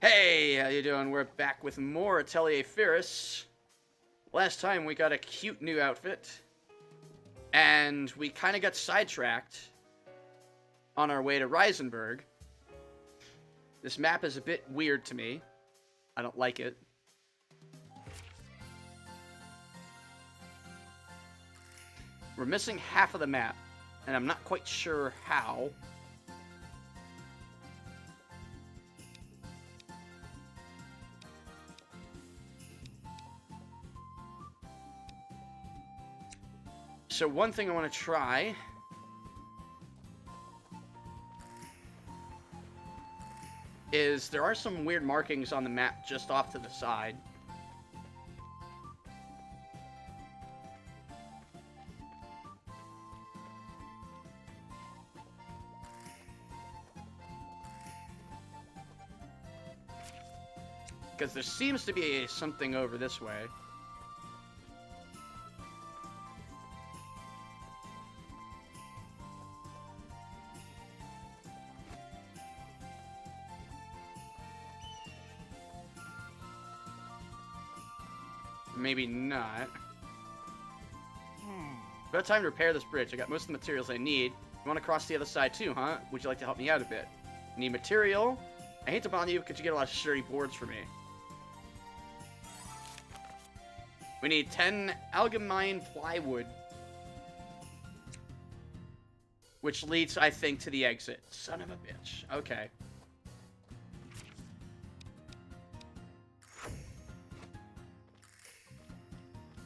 Hey, how you doing? We're back with more Atelier Firis. Last time we got a cute new outfit, and we kind of got sidetracked on our way to Reisenberg. This map is a bit weird to me. I don't like it. We're missing half of the map, and I'm not quite sure how. So one thing I want to try is there are some weird markings on the map just off to the side. Because there seems to be something over this way. Maybe not. About time to repair this bridge. I got most of the materials I need. You want to cross the other side too, huh? Would you like to help me out a bit? Need material? I hate to bother you, but could you get a lot of sturdy boards for me? We need 10 algamine plywood. Which leads, I think, to the exit. Son of a bitch. Okay.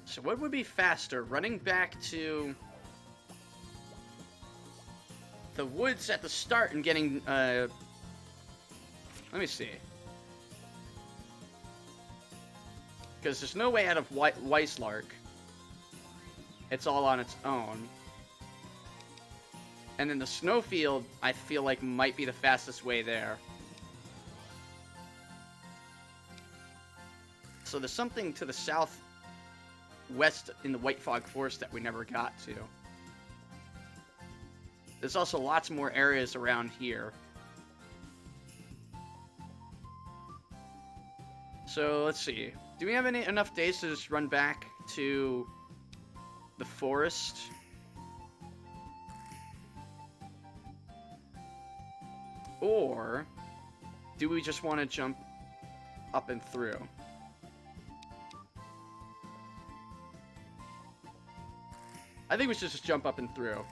So what would be faster? Running back to the woods at the start and getting, let me see. Because there's no way out of Weisslark. It's all on its own. And then the snowfield, I feel like, might be the fastest way there. So there's something to the southwest in the White Fog Forest that we never got to. There's also lots more areas around here. So let's see. Do we have enough days to just run back to the forest? Or do we just want to jump up and through? I think we should just jump up and through.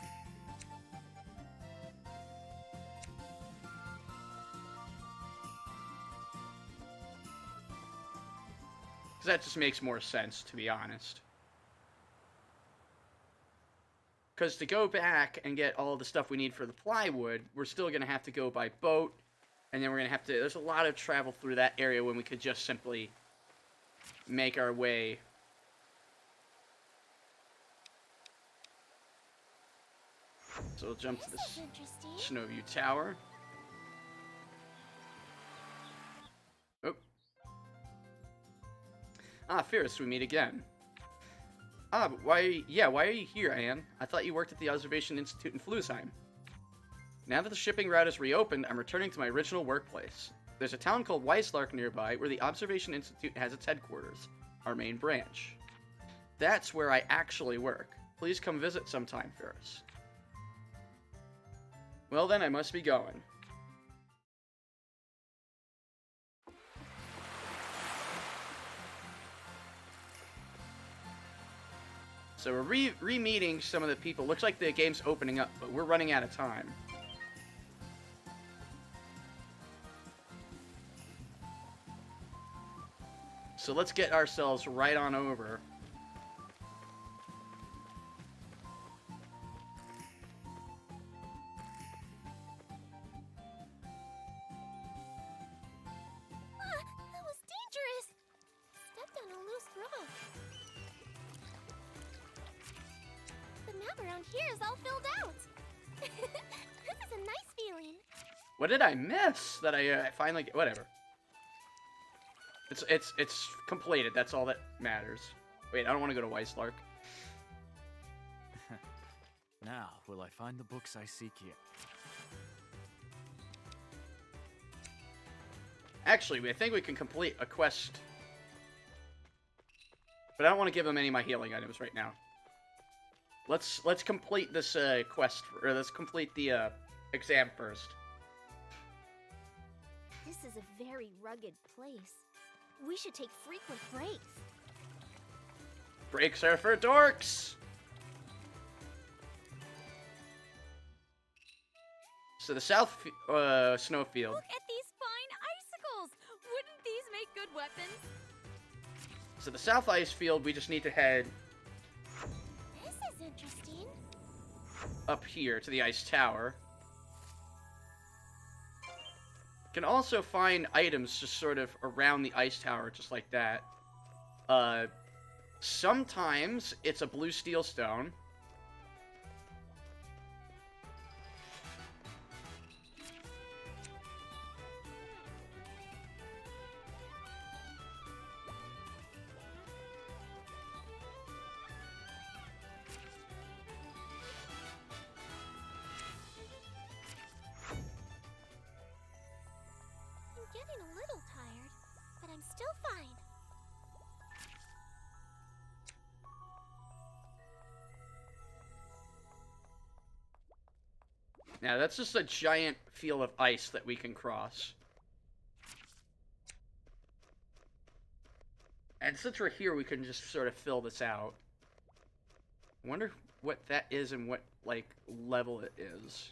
Because that just makes more sense, to be honest. Because to go back and get all the stuff we need for the plywood, we're still going to have to go by boat. And then we're going to have to... There's a lot of travel through that area when we could just simply make our way. So we'll jump to the Snowview Tower. Oh. Ah, Firis, we meet again. Ah, but why are you here, Anne? I thought you worked at the Observation Institute in Flusheim. Now that the shipping route is reopened, I'm returning to my original workplace. There's a town called Weisslark nearby where the Observation Institute has its headquarters, our main branch. That's where I actually work. Please come visit sometime, Firis. Well then, I must be going. So we're re-meeting some of the people. Looks like the game's opening up, but we're running out of time. So let's get ourselves right on over. That was dangerous! Stepped on a loose rock. The map around here is all filled out. This is a nice feeling. What did I miss that I finally get? Whatever. It's completed. That's all that matters. Wait, I don't want to go to Weisslark. Now, will I find the books I seek here? Actually, I think we can complete a quest. But I don't want to give them any of my healing items right now. Let's complete this quest, or let's complete the exam first. This is a very rugged place. We should take frequent breaks. Breaks are for dorks! So the south snowfield. Look at these fine icicles! Wouldn't these make good weapons? So the south ice field, we just need to head This is interesting. up here to the ice tower. Can also find items just sort of around the ice tower, just like that. Sometimes it's a blue steel stone. I'm getting a little tired, but I'm still fine. Now, that's just a giant field of ice that we can cross. And since we're here, we can just sort of fill this out. I wonder what that is and what, like, level it is.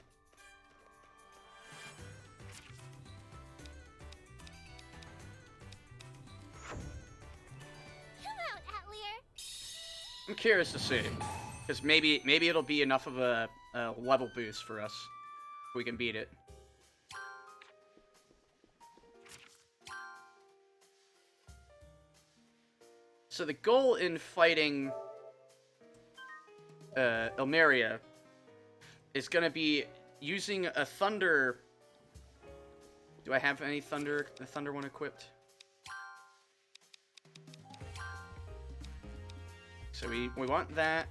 Come out, Atelier. I'm curious to see. Because maybe it'll be enough of a level boost for us. We can beat it. So the goal in fighting Elmeria is going to be using a thunder... Do I have any the thunder one equipped? So we want that.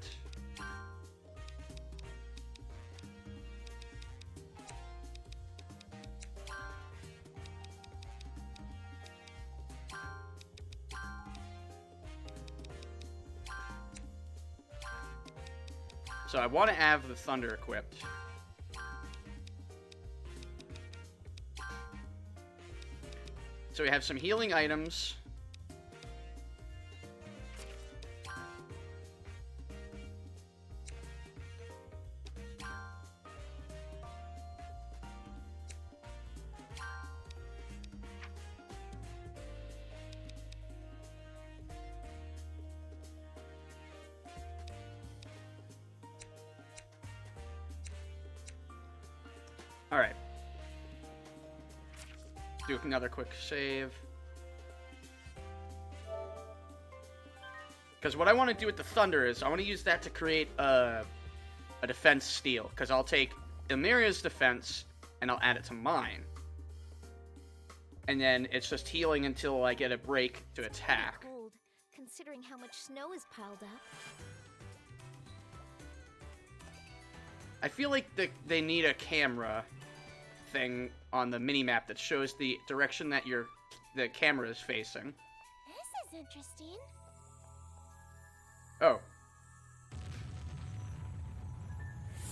So I want to have the thunder equipped. So we have some healing items. Alright. Do another quick save. Because what I want to do with the thunder is I want to use that to create a defense steal. Because I'll take Elmeria's defense and I'll add it to mine. And then it's just healing until I get a break to attack. Cold, considering how much snow is piled up. I feel like they need a camera thing on the mini-map that shows the direction that the camera is facing. This is interesting. Oh.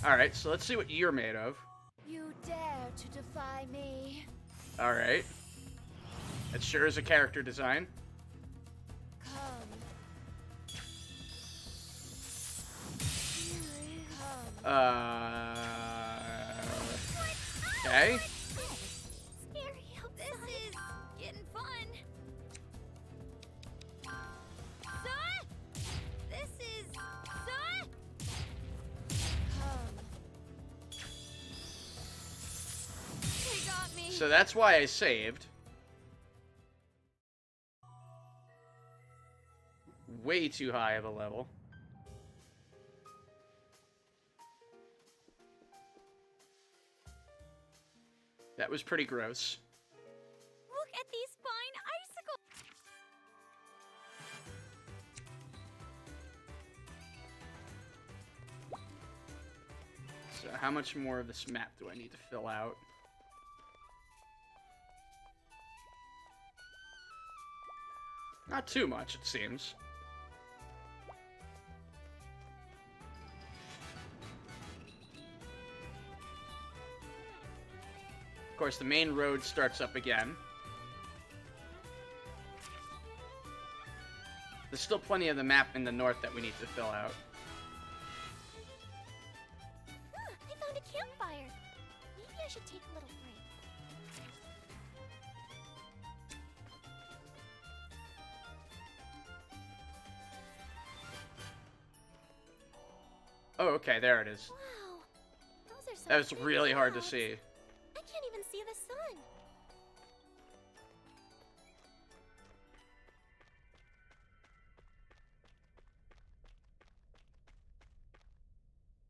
Alright, so let's see what you're made of. You dare to defy me? Alright. That sure is a character design. Come. Okay. Scary outside. This is getting fun. Sir? This is... Sir? Come. They got me. So that's why I saved. Way too high of a level. That was pretty gross. Look at these fine icicles. So how much more of this map do I need to fill out? Not too much, it seems. Of course, the main road starts up again. There's still plenty of the map in the north that we need to fill out. I found a campfire. Maybe I should take a little break. Oh, okay, there it is. Wow. Those are some That was big really hard to clouds. see. I can't even see the sun.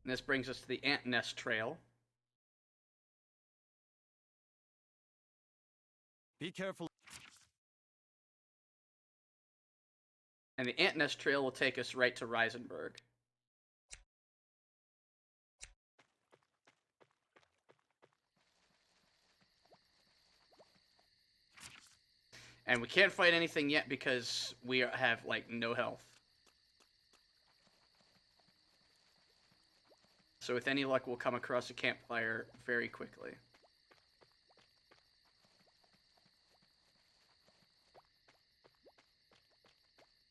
And this brings us to the Ant Nest Trail. Be careful. And the Ant Nest Trail will take us right to Reisenberg. And we can't fight anything yet because we have, like, no health. So with any luck, we'll come across a campfire very quickly.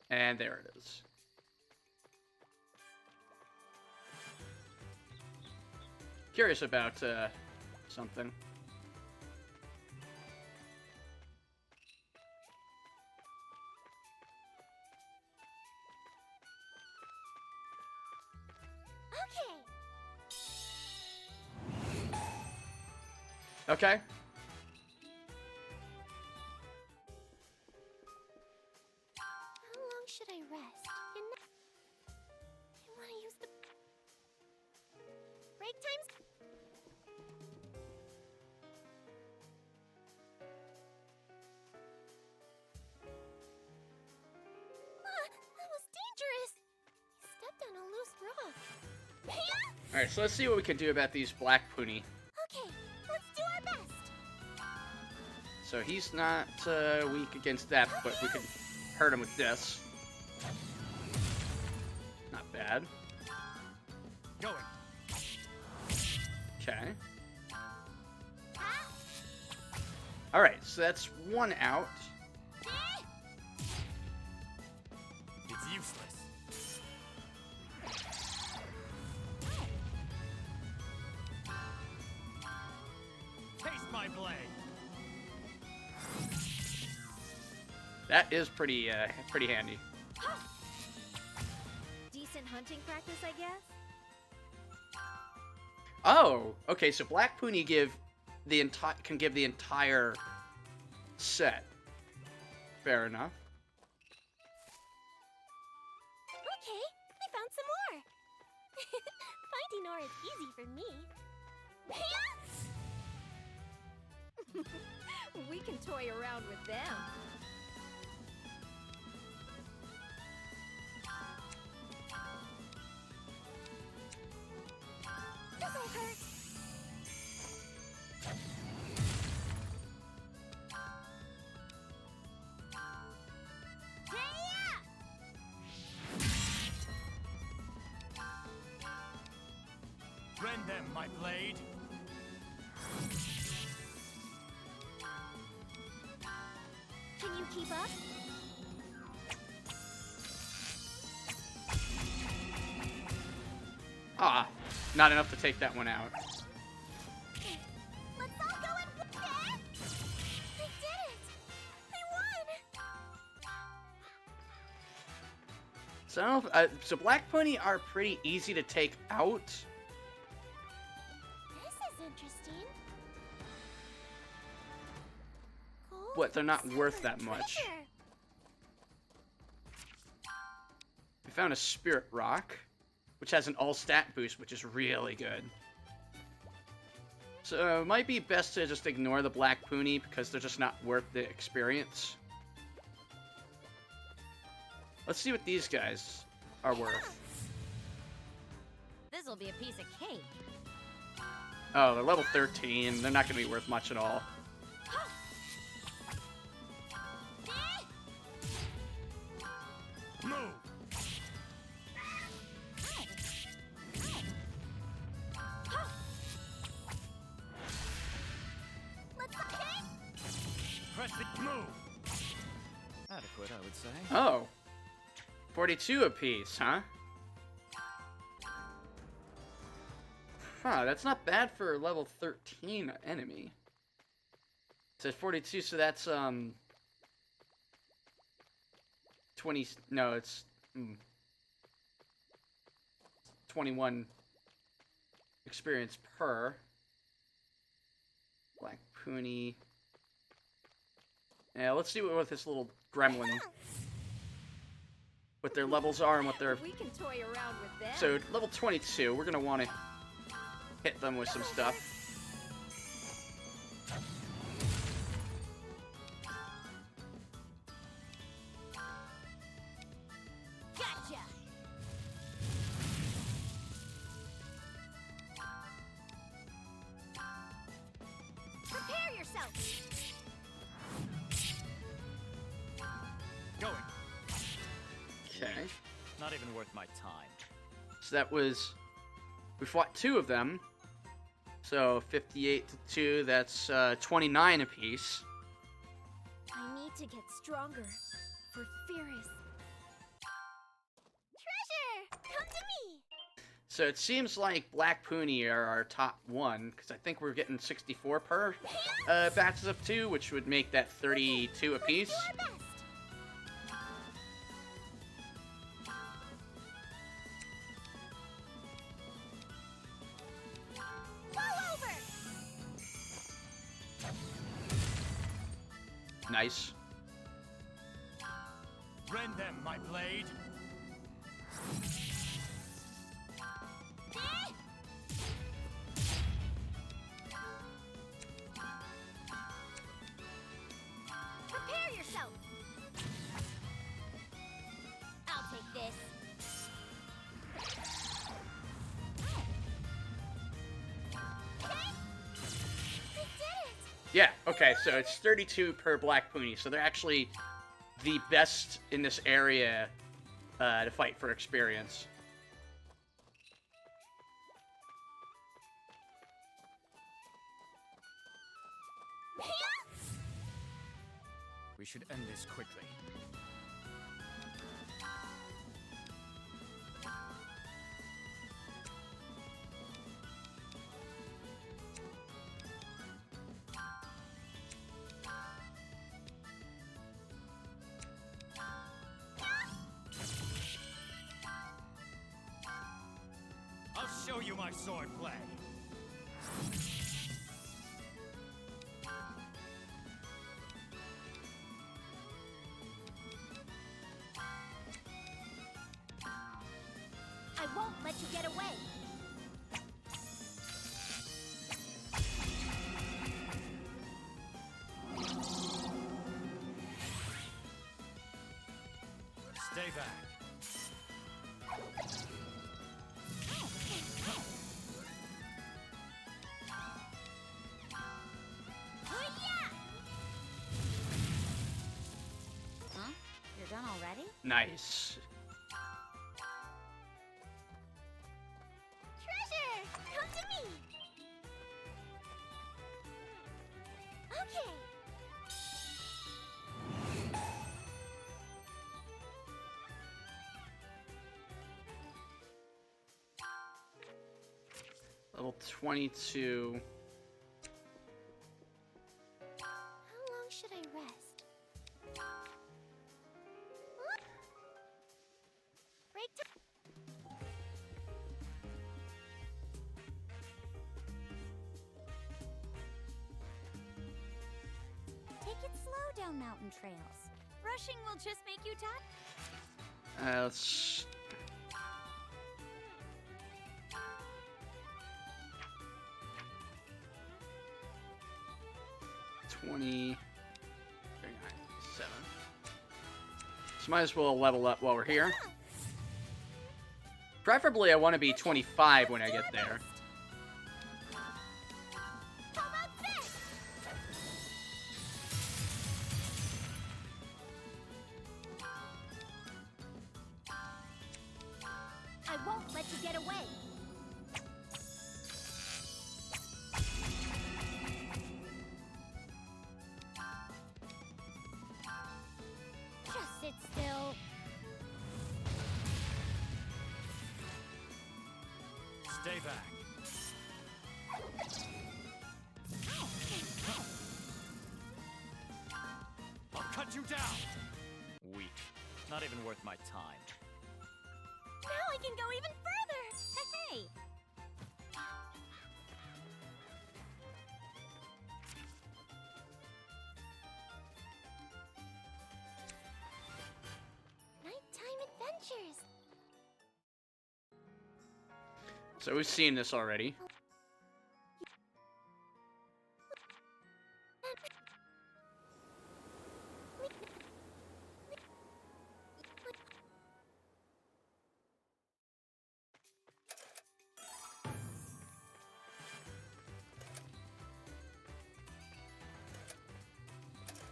And there it is. Curious about, something. Okay. Okay. How long should I rest? I want to use the break times. That was dangerous. He stepped on a loose rock. Alright, so let's see what we can do about these black puni. Okay, let's do our best. So he's not weak against that, but we can hurt him with this. Not bad. Going. Okay. Alright, so that's one out. It's useless. Taste my blade. That is pretty handy. Decent hunting practice, I guess? Oh, okay, so black puni can give the entire set. Fair enough. Okay, I found some more. Finding ore is easy for me. We can toy around with them. This'll hurt. Rend them, my blade. Can you keep up? Ah, not enough to take that one out. Let's all go and I did it! I won! So, I don't know if, so black pony are pretty easy to take out. This is interesting. Gold But they're not and worth silver that much. treasure. We found a spirit rock, which has an all stat boost, which is really good. So it might be best to just ignore the black pony because they're just not worth the experience. Let's see what these guys are worth. This'll be a piece of cake. Oh, they're level 13. They're not going to be worth much at all. Move. Adequate, I would say. Oh. 42 apiece, huh? Huh, that's not bad for a level 13 enemy. It says 42, so that's, 20, no, it's, 21 experience per. Black Pony. Yeah, let's see what this little gremlin, what their levels are and what their... We can toy around with them. So, level 22, we're gonna want to hit them with some stuff. Gotcha. Prepare yourself. Going. Okay. Not even worth my time. So that was... We fought 2 of them. So, 58 to 2, that's 29 apiece. I need to get stronger for Firis. Treasure! Come to me! So it seems like Black Pony are our top one, because I think we're getting 64 per batches of 2, which would make that 32 apiece. Let's do our best. Fall over! Nice. Rend them, my blade. Prepare yourself. I'll take this. We did it! Yeah, okay, so it's 32 per Black Pony, so they're actually the best in this area to fight for experience. We should end this quickly. I'll show you my swordplay. I won't let you get away. Stay back. Huh? You're done already? Nice. Treasure! Come to me! Okay. Level 22. How long should I rest? Break time. Take it slow down mountain trails. Rushing will just make you tired. Let's... $20, 39, 7. So might as well level up while we're here. Preferably I want to be 25 when I get there. How about this? I won't let you get away. Stay back. I'll cut you down. Weak. Not even worth my time. Now I can go even further! Hey! Nighttime adventures! So we've seen this already.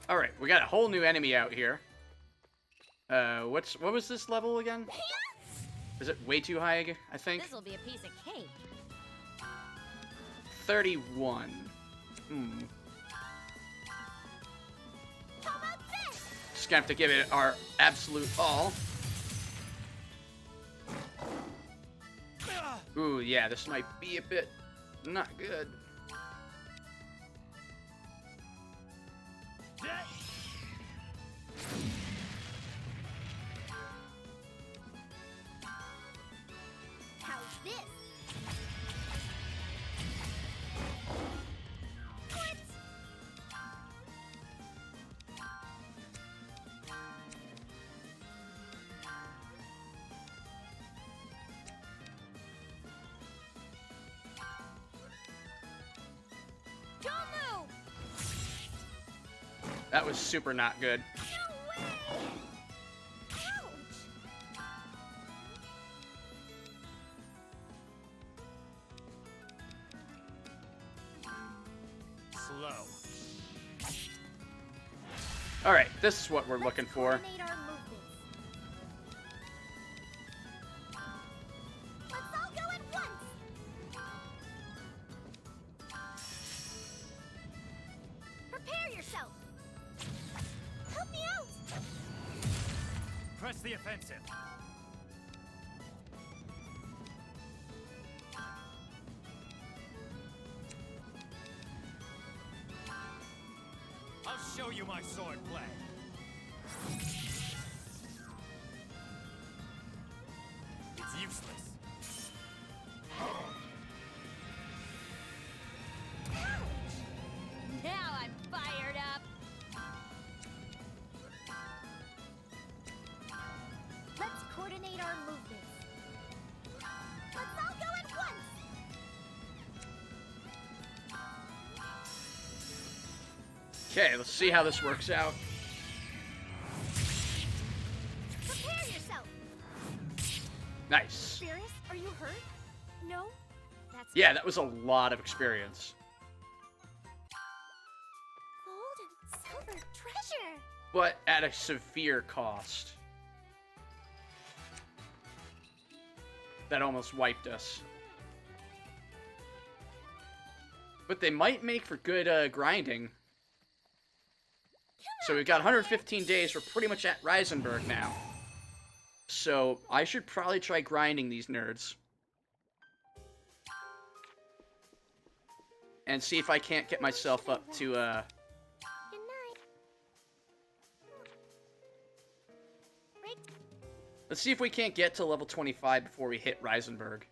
Alright, we got a whole new enemy out here. What was this level again? Is it way too high, I think? This'll be a piece of cake. 31. How about this? Just gonna have to give it our absolute all. Ooh, yeah, this might be a bit not good. How's this? What? Don't move! That was super not good. No way! Ouch! Slow. Alright, this is what we're looking for. Coordinate our movements. Let's all go at once! Prepare yourself! Help me out! Press the offensive. I'll show you my sword play. It's useless. Now I'm fired up! Let's coordinate our movements. Let's all go at once! Okay, let's see how this works out. Prepare yourself! Nice. Firis, are you hurt? No? That's Yeah, that was a lot of experience. gold and silver treasure! But at a severe cost. That almost wiped us. But they might make for good grinding. So we've got 115 days. We're pretty much at Reisenberg now. So I should probably try grinding these nerds. And see if I can't get myself up to, Good night. Break. let's see if we can't get to level 25 before we hit Reisenberg.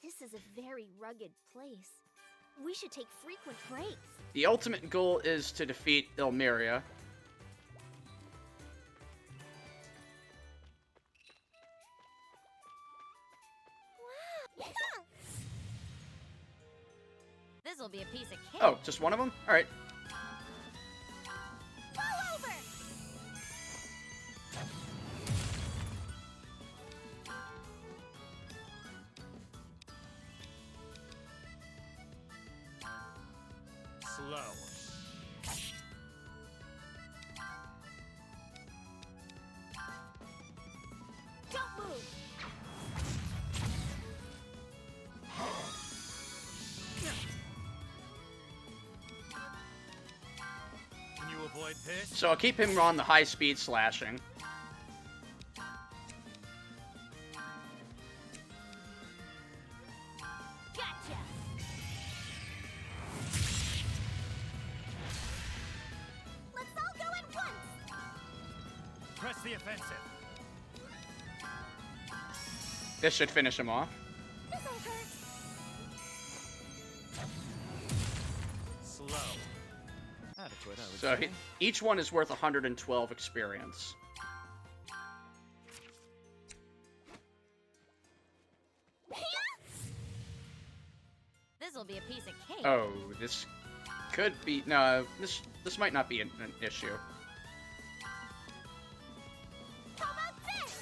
This is a very rugged place. We should take frequent breaks. The ultimate goal is to defeat Ilmeria. Wow! This'll be a piece of cake. Oh, just one of them? Alright. Fall over! Slow. Don't move! Can you avoid this? So I'll keep him on the high speed slashing. the offensive. This should finish him off. This'll hurt. Slow. Adequate, I would So say. each one is worth 112 experience. This'll be a piece of cake. Oh, this could be... No, this might not be an issue. How about this?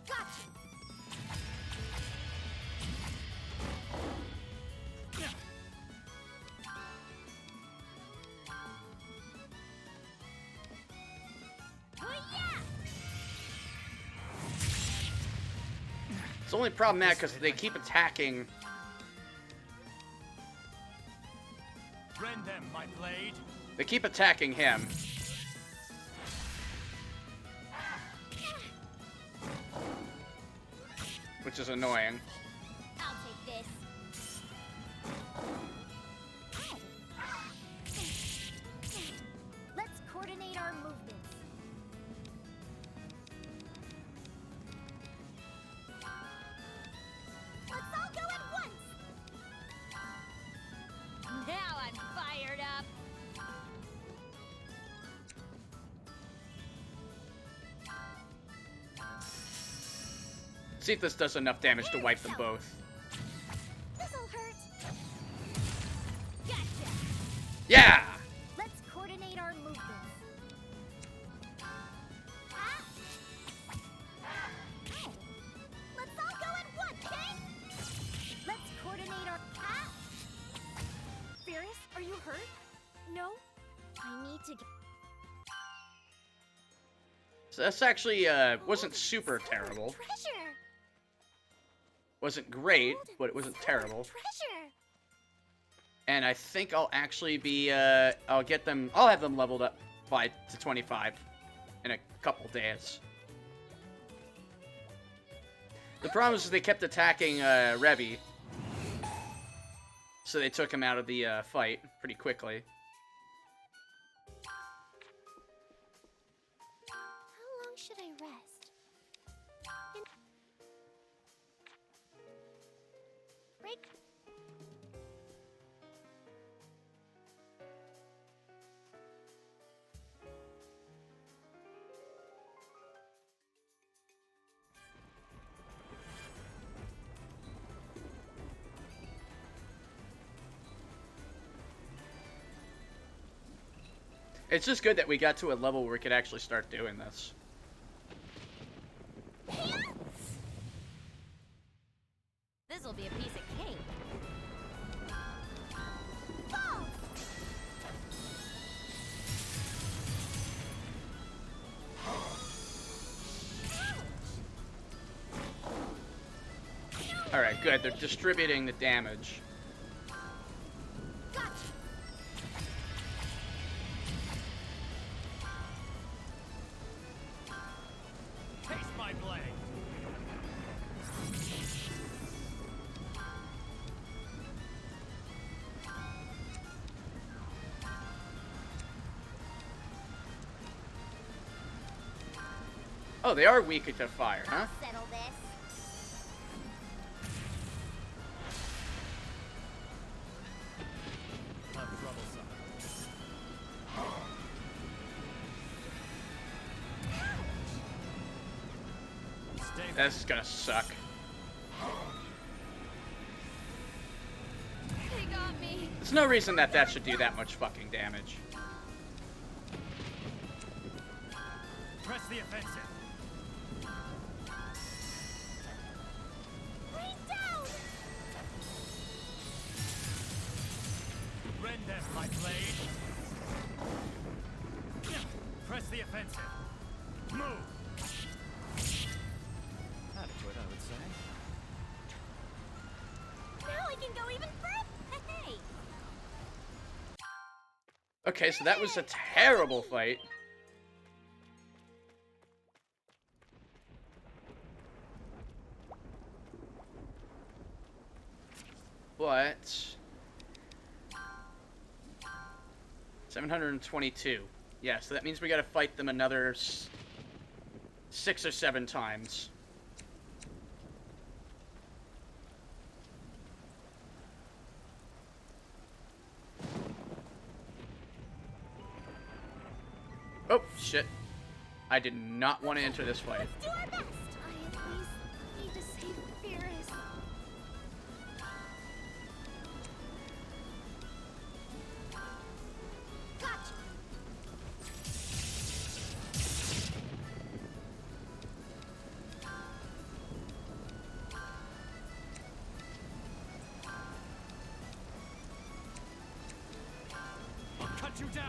Gotcha. It's only problematic because they keep attacking. Rend them, my blade. They keep attacking him. Which is annoying. I'll take this. Let's coordinate our movements. Let's all go at once. Now I'm fired up. See if this does enough damage to wipe them both. This'll hurt. Gotcha. Yeah! Let's coordinate our movements. Let's all go at once, okay? Let's coordinate our... Firis, are you hurt? No? I need to get... So that's actually, wasn't super terrible. Treasure! Wasn't great, but it wasn't terrible. Treasure! And I think I'll actually be, I'll have them leveled up to 25 in a couple days. The problem is they kept attacking, Revy. So they took him out of the, fight pretty quickly. How long should I rest? Break. It's just good that we got to a level where we could actually start doing this. This'll be a piece of cake. Ball! Alright, good. They're distributing the damage. Gotcha! Taste my blade. Oh, they are weak to fire, huh? Settle this. How troublesome. Stay back. That's gonna suck. They got me. There's no reason that should do that much fucking damage. Press the offensive. Rain down! Rend them, my blade. Press the offensive. Move. Adequate, I would say. Now I can go even further! Hey! Okay, so that was a terrible fight. but 722. Yeah, so that means we gotta fight them another 6 or 7 times. Oh, shit. I did not want to enter this fight. Let's do our best. I at least need to save Firis. Gotcha. I'll cut you down.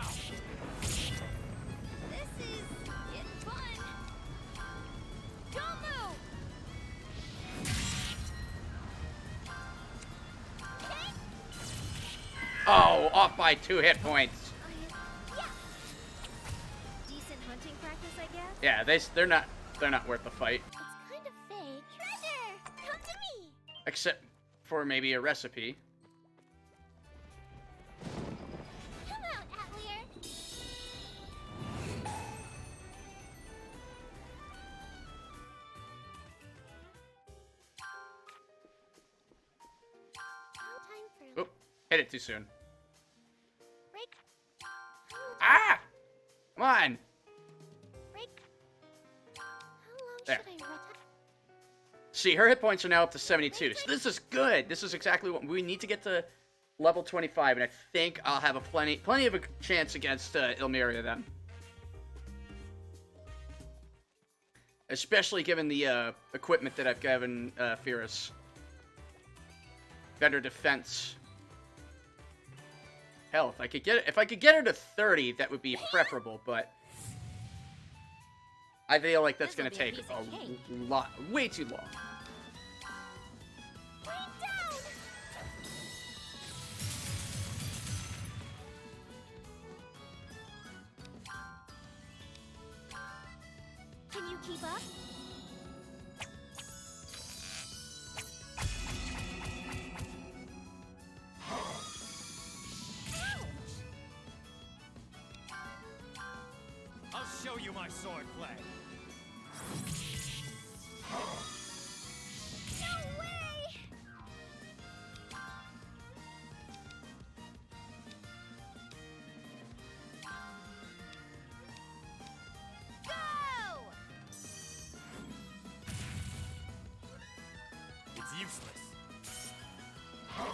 This is getting fun. Don't move. Okay. Oh, off by 2 hit points. Yeah. Decent hunting practice, I guess. Yeah, they're not worth the fight. It's kind of fake. Treasure, come to me. Except for maybe a recipe. Come out, Atelier. No time for Oop, hit it too soon. break. Ah! Come on! Break. How long There. should I See, her hit points are now up to 72, so this is good. This is exactly what we need to get to level 25, and I think I'll have a plenty of a chance against Ilmeria then. Especially given the equipment that I've given Firis. Better defense. Hell, if I could get her to 30, that would be preferable, but I feel like that's This'll gonna be a take piece of cake. a lot, way too long. Rain down. Can you keep up? I'll show you my swordplay. No way! Go! It's useless.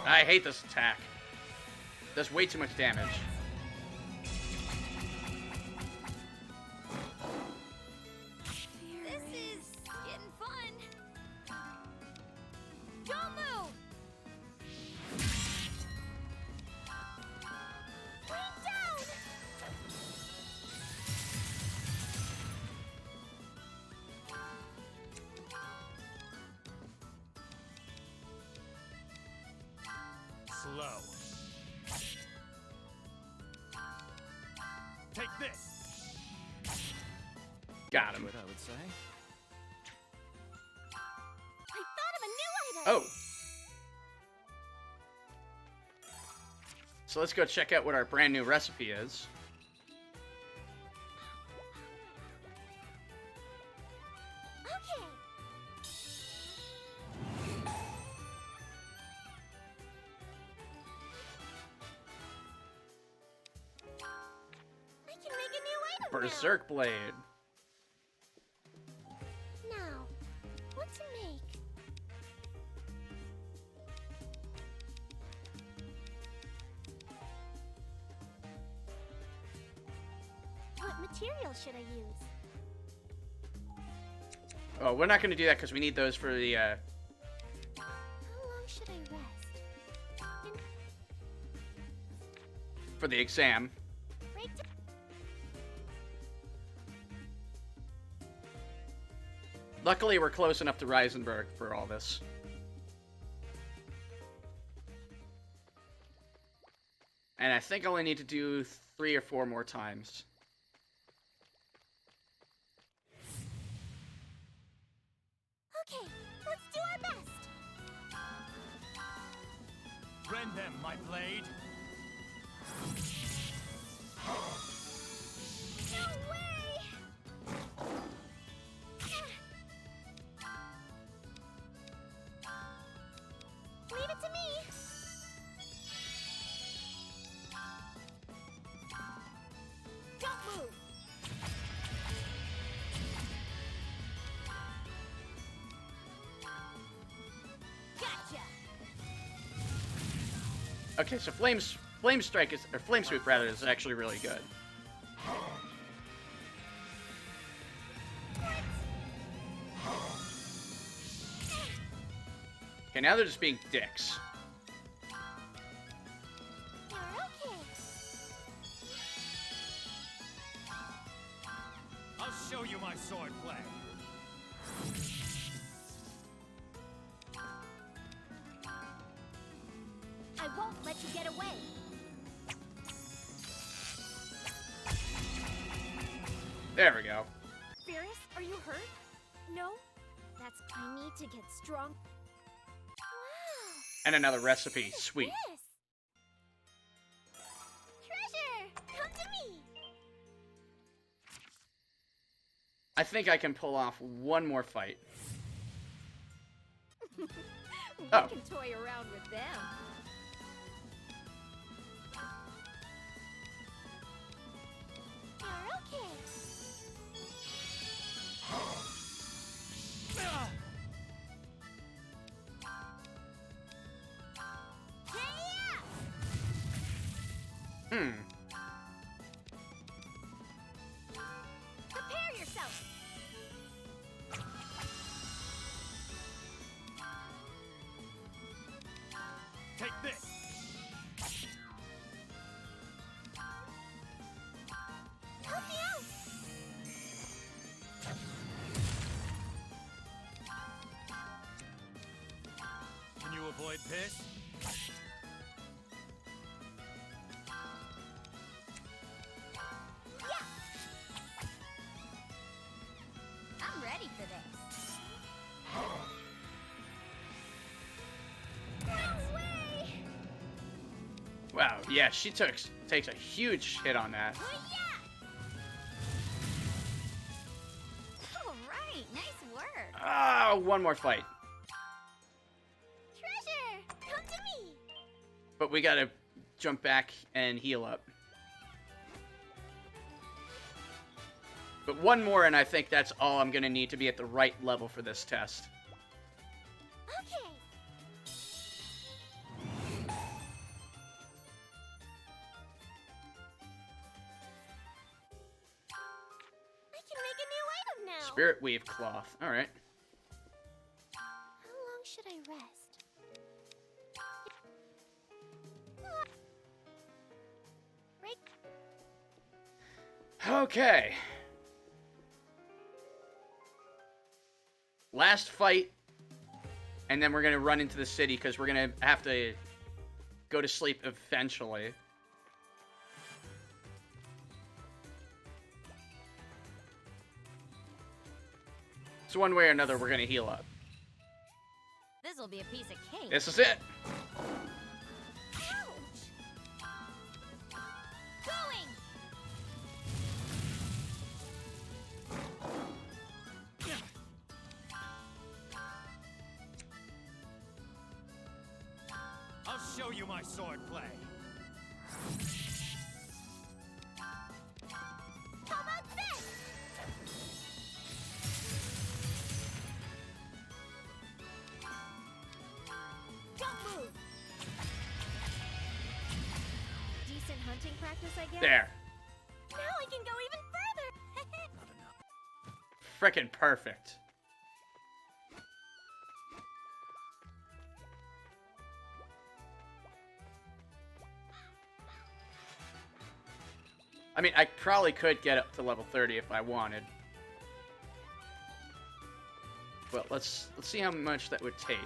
I hate this attack. Does way too much damage. This is getting fun. Don't move! Rain down! Slow. Take this. Got him. What I would say. I thought of a new item! Oh. So let's go check out what our brand new recipe is. Okay. I can make a new item Berserk Blade. now. What to make? What material should I use? Oh, we're not going to do that because we need those for the, How long should I rest? And for the exam. break time. Luckily, we're close enough to Reisenberg for all this. And I think I only need to do 3 or 4 more times. Okay, let's do our best. Rend them, my blade. No way! Leave it to me. Don't move. Gotcha. Okay, so Flame Strike is, or Flame Sweep rather, is actually really good. Okay, now they're just being dicks. You're okay. I'll show you my swordplay. I won't let you get away. There we go. Firis, are you hurt? No? That's... I need to get strong. Wow. And another recipe. Sweet. This? Treasure! Come to me! I think I can pull off one more fight. We Oh. can toy around with them. You're okay. Hmm. Prepare yourself. Take this. Help me out. Can you avoid this? Yeah. I'm ready for this. No way. Wow, yeah, she takes a huge hit on that. Yeah. All right, nice work. Ah, one more fight. Treasure, come to me. But we gotta jump back and heal up. But one more, and I think that's all I'm gonna need to be at the right level for this test. Okay. I can make a new item now. Spirit Weave Cloth. Alright. How long should I rest? Break. Okay. Last fight. And then we're gonna run into the city because we're gonna have to go to sleep eventually. So one way or another, we're gonna heal up. This'll be a piece of cake. This is it. Ouch! Going. I'll show you my swordplay. How about this? Don't move. Decent hunting practice, I guess. There. Now I can go even further. Frickin' perfect. I mean, I probably could get up to level 30 if I wanted. Well, let's see how much that would take.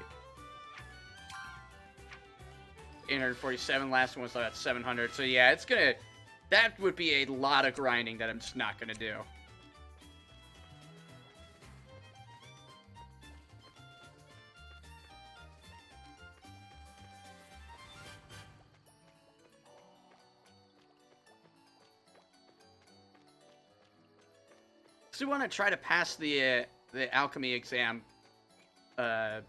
847, last one was about 700. So yeah, it's gonna... That would be a lot of grinding that I'm just not gonna do. So we want to try to pass the alchemy exam, not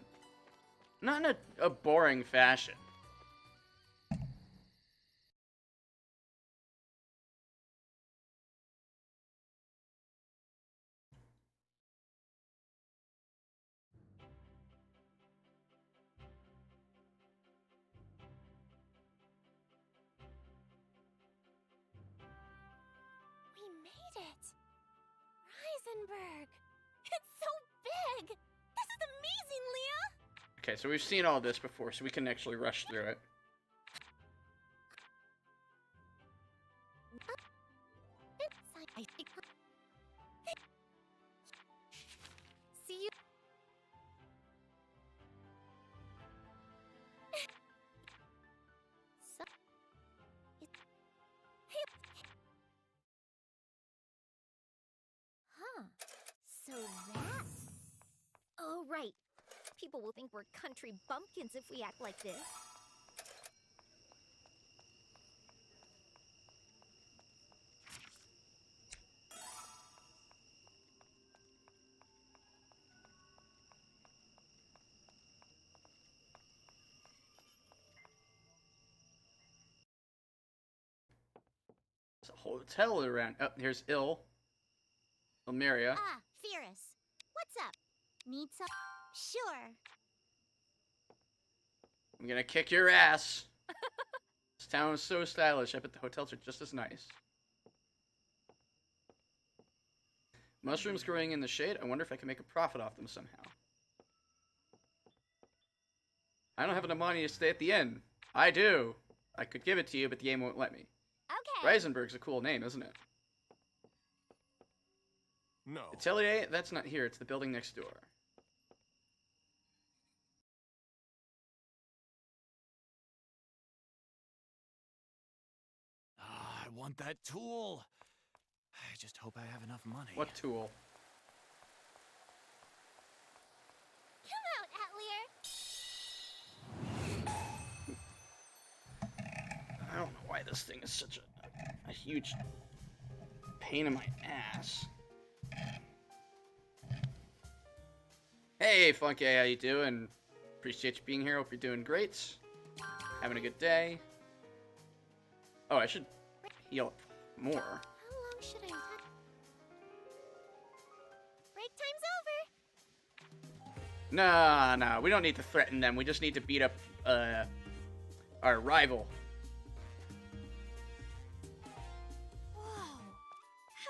in a boring fashion. We made it! Reisenberg! It's so big! This is amazing, Leah! Okay, so we've seen all this before, so we can actually rush through it. See you. So, huh. So that's... Oh, right. People will think we're country bumpkins if we act like this. There's a hotel around. Oh, here's Ilmeria. Ah, Firis. What's up? Need some? Sure. I'm gonna kick your ass. This town is so stylish. I bet the hotels are just as nice. Mushrooms growing in the shade. I wonder if I can make a profit off them somehow. I don't have enough money to stay at the inn. I do. I could give it to you, but the game won't let me. Okay. Reisenberg's a cool name, isn't it? No. Atelier? That's not here. It's the building next door. Ah, I want that tool. I just hope I have enough money. What tool? Come out, Atelier! I don't know why this thing is such a huge pain in my ass. Hey, Funky, how you doing? Appreciate you being here. Hope you're doing great. Having a good day. Oh, I should heal up more. How long should I have? Break time's over! Nah, we don't need to threaten them. We just need to beat up, our rival. Whoa.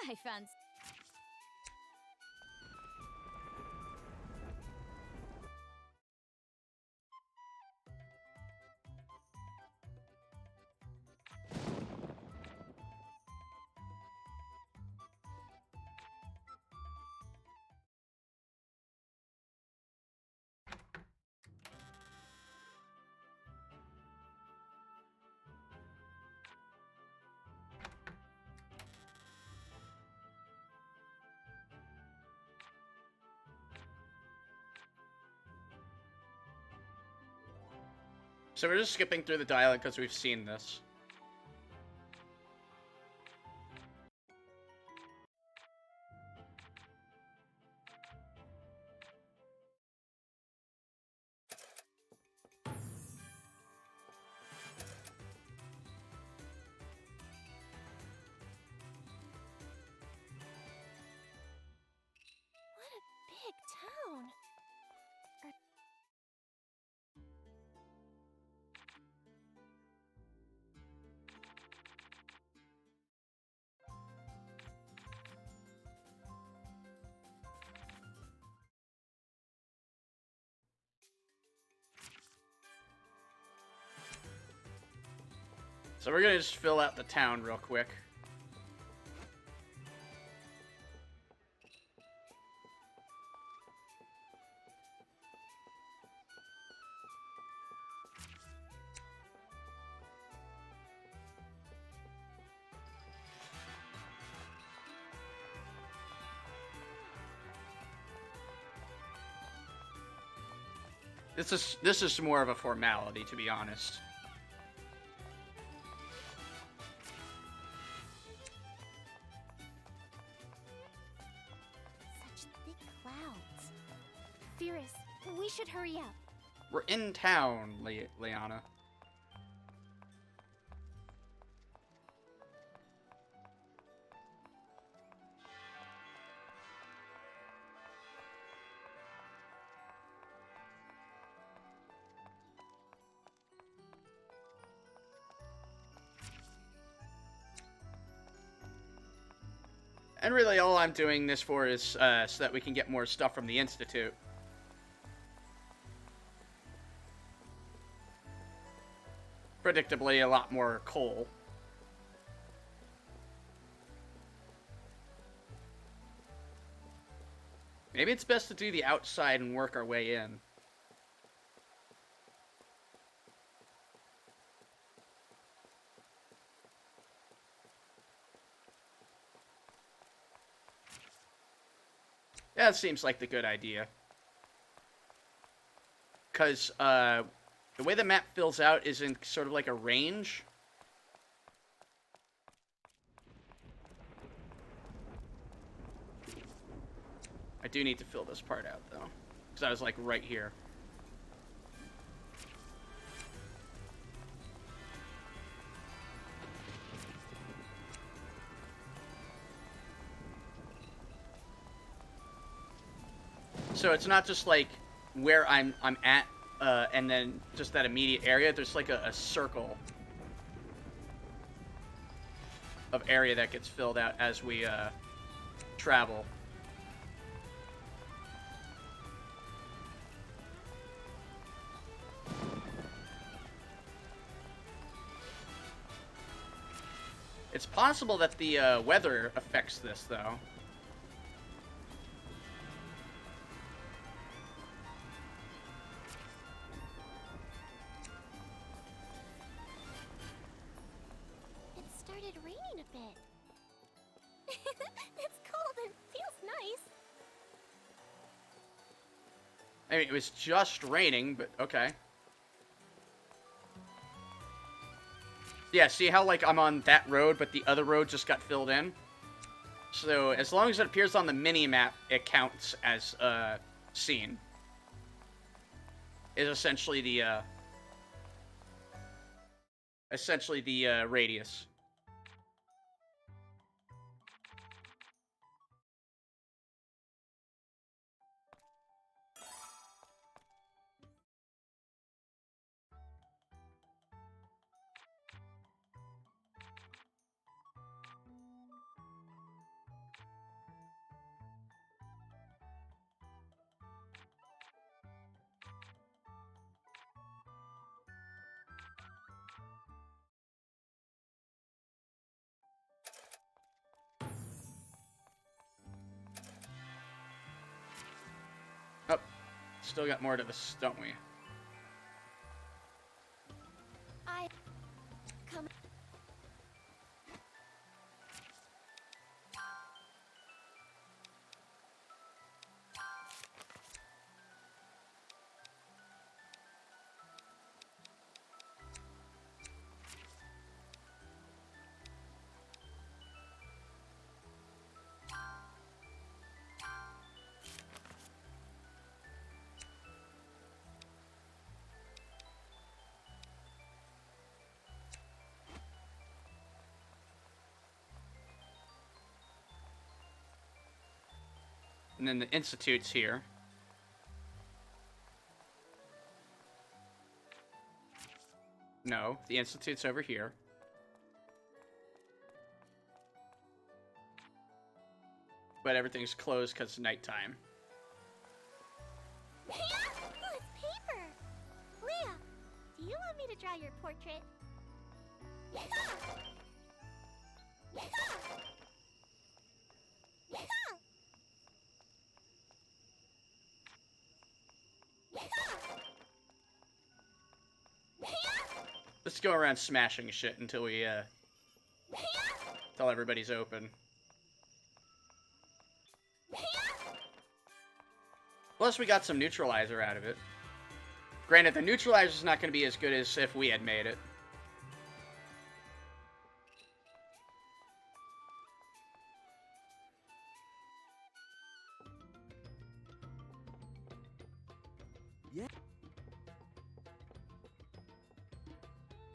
I found... So we're just skipping through the dialogue because we've seen this. What a big town! So we're gonna just fill out the town real quick. This is more of a formality, to be honest. Firis, we should hurry up. We're in town, Leanna. And really all I'm doing this for is so that we can get more stuff from the Institute. Predictably, a lot more coal. Maybe it's best to do the outside and work our way in. Yeah, it seems like the good idea. Because, the way the map fills out is in sort of like a range. I do need to fill this part out, though. Because I was, like, right here. So it's not just, like, where I'm at, and then just that immediate area. There's like a circle of area that gets filled out as we travel. It's possible that the weather affects this, though. Raining a bit. It's cold and feels nice. I mean, it was just raining, but okay. Yeah, see how, like, I'm on that road, but the other road just got filled in? So, as long as it appears on the mini-map, it counts as, seen. Is essentially the radius. Oh, still got more to this, don't we? Come. And then the Institute's here. No, the Institute's over here. But everything's closed because it's nighttime. Oh, it's paper! Leah, do you want me to draw your portrait? Let's go around smashing shit until we, until everybody's open. Plus, we got some neutralizer out of it. Granted, the neutralizer's not going to be as good as if we had made it.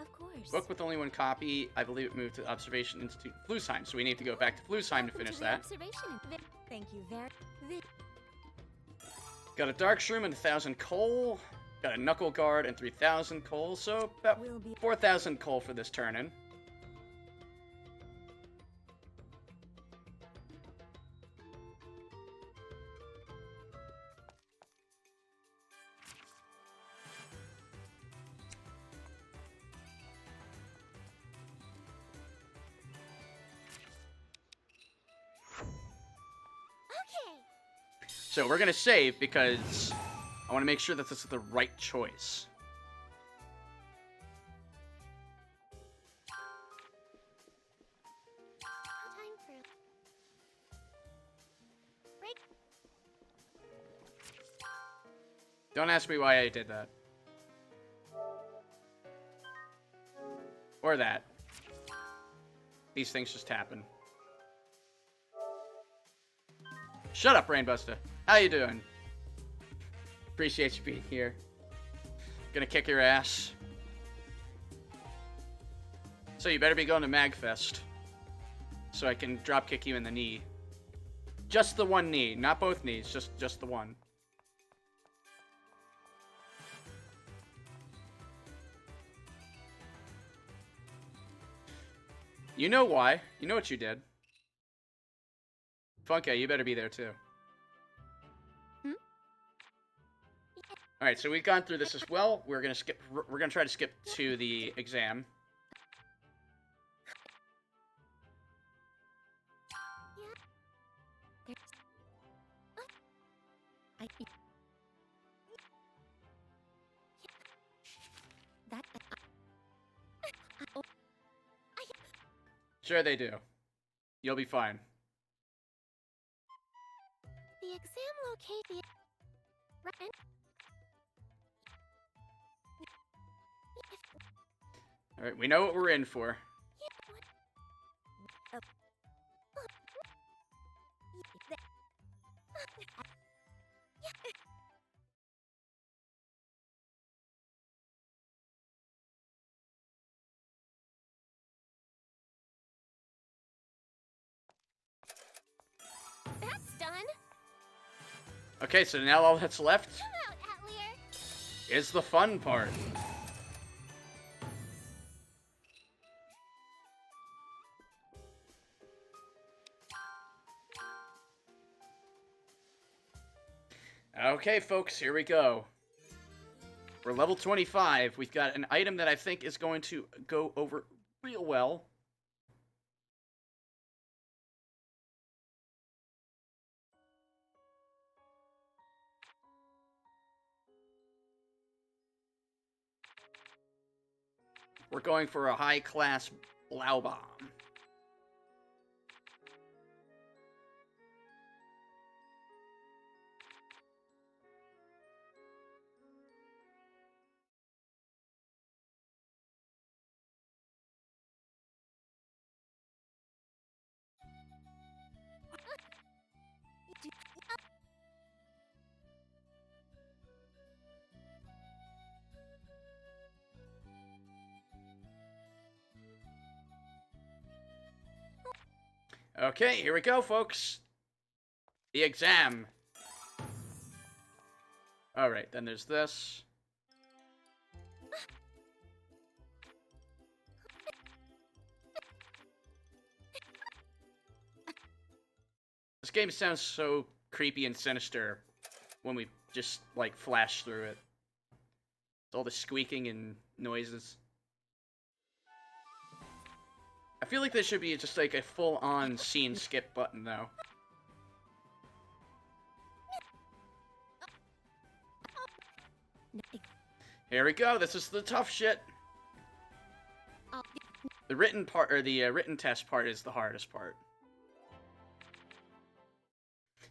Of course. Book with only one copy. I believe it moved to Observation Institute in Flusheim, so we need to go back to Flusheim to finish that. Thank you very. Got a Dark Shroom and 1,000 coal. Got a Knuckle Guard and 3,000 coal, so about 4,000 coal for this turn-in. So we're gonna save because I want to make sure that this is the right choice. Time for break. Don't ask me why I did that. Or that. These things just happen. Shut up, Rainbuster. How you doing? Appreciate you being here. Gonna kick your ass. So you better be going to Magfest. So I can drop kick you in the knee. Just the one knee, not both knees, just the one. You know why. You know what you did. Funke, you better be there too. Alright, so we've gone through this as well. We're gonna try to skip to the exam. Sure they do. You'll be fine. The exam locate the Alright, we know what we're in for. That's done. Okay, so now all that's left Come out, Atelier. is the fun part. Okay, folks, here we go. We're level 25. We've got an item that I think is going to go over real well. We're going for a high-class Blau Bomb. Okay, here we go, folks. The exam. Alright, then there's this. This game sounds so creepy and sinister when we just, like, flash through it. All the squeaking and noises. I feel like there should be just like a full-on scene skip button, though. Here we go. This is the tough shit. The written part, or the written test part, is the hardest part.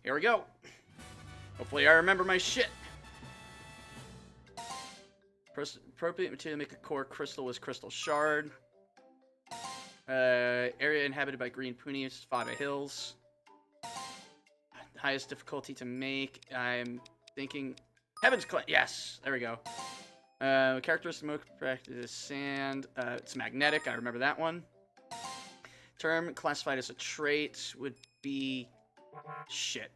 Here we go. Hopefully, I remember my shit. Appropriate material to make a core crystal was crystal shard. Area inhabited by green punies, Fada Hills. Highest difficulty to make. I'm thinking Heaven's Claim. Yes, there we go. Characteristic mode practice sand. It's magnetic. I remember that one. Term classified as a trait would be shit.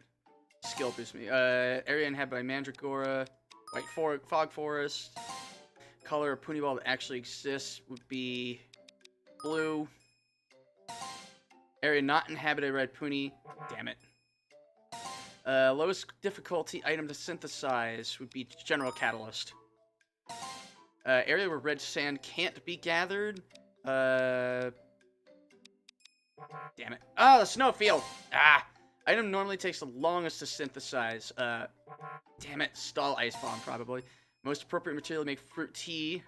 Skill boost me. Area inhabited by Mandragora. White fog forest. Color of Puniball that actually exists would be blue. Area not inhabited by Puni. Damn it. Lowest difficulty item to synthesize would be General Catalyst. Area where red sand can't be gathered. Damn it. Oh, the snowfield! Ah! Item normally takes the longest to synthesize. Damn it. Stall ice bomb, probably. Most appropriate material to make fruit tea.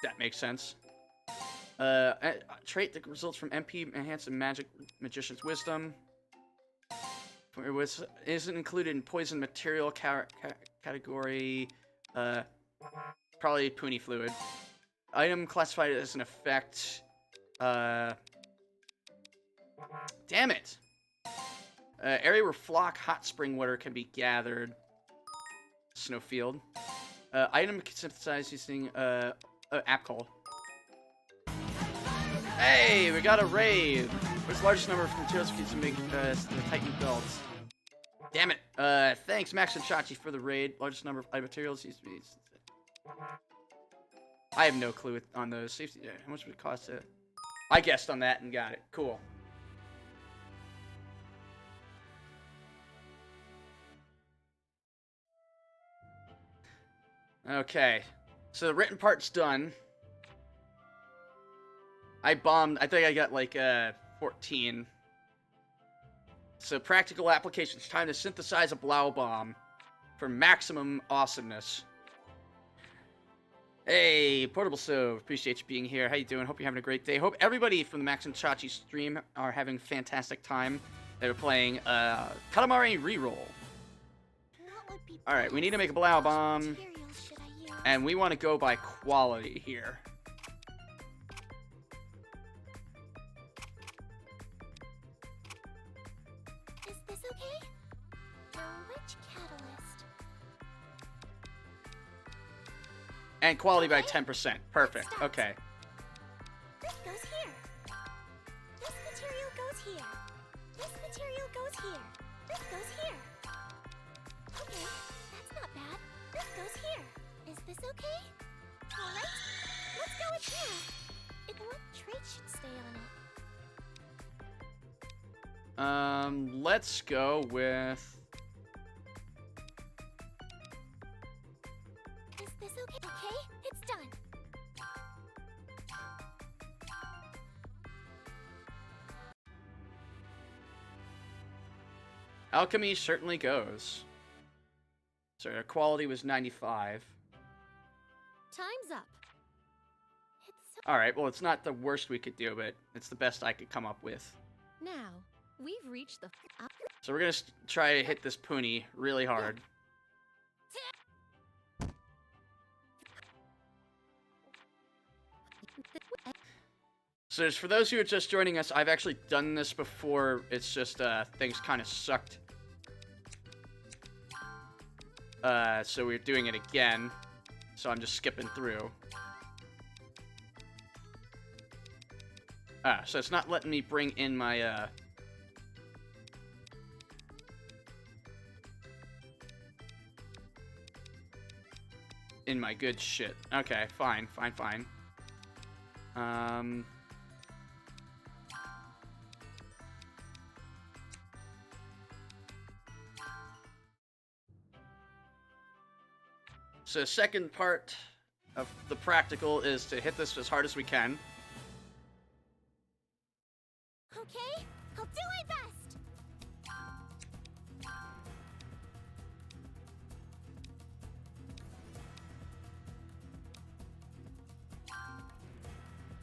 That makes sense. Trait that results from MP enhanced magic magician's wisdom. It isn't included in poison material category. Probably Puni fluid. Item classified as an effect. Damn it! Area where flock hot spring water can be gathered. Snowfield. Item synthesized using app call. Hey, we got a raid. What's the largest number of materials we can make the Titan belts? Damn it. Thanks, Max and Chachi, for the raid. Largest number of materials used to be. I have no clue on those. Safety. How much would it cost to? I guessed on that and got it. Cool. Okay. So the written part's done. I bombed. I think I got like 14. So practical applications. Time to synthesize a Blau bomb for maximum awesomeness. Hey, Portable Stove. Appreciate you being here. How you doing? Hope you're having a great day. Hope everybody from the Max and Chachi stream are having a fantastic time. They're playing Katamari Reroll. Alright, we need to make a Blau bomb. And we want to go by quality here. Is this okay? Which catalyst? And quality by 10%. Perfect. Okay. This goes here. This material goes here. This material goes here. This goes here. Okay, that's not bad. This goes here. Is this okay? Alright, let's go with you. What trait should stay on it? Let's go with... Is this okay? Okay, it's done. Alchemy certainly goes. So our quality was 95. Time's up. It's so Alright, well, it's not the worst we could do, but it's the best I could come up with. now, we've reached the... So we're gonna try to hit this Puni really hard. So just for those who are just joining us, I've actually done this before. It's just, things kind of sucked. So we're doing it again. So I'm just skipping through. So it's not letting me bring in my, in my good shit. Okay, fine. So the second part of the practical is to hit this as hard as we can. Okay, I'll do my best.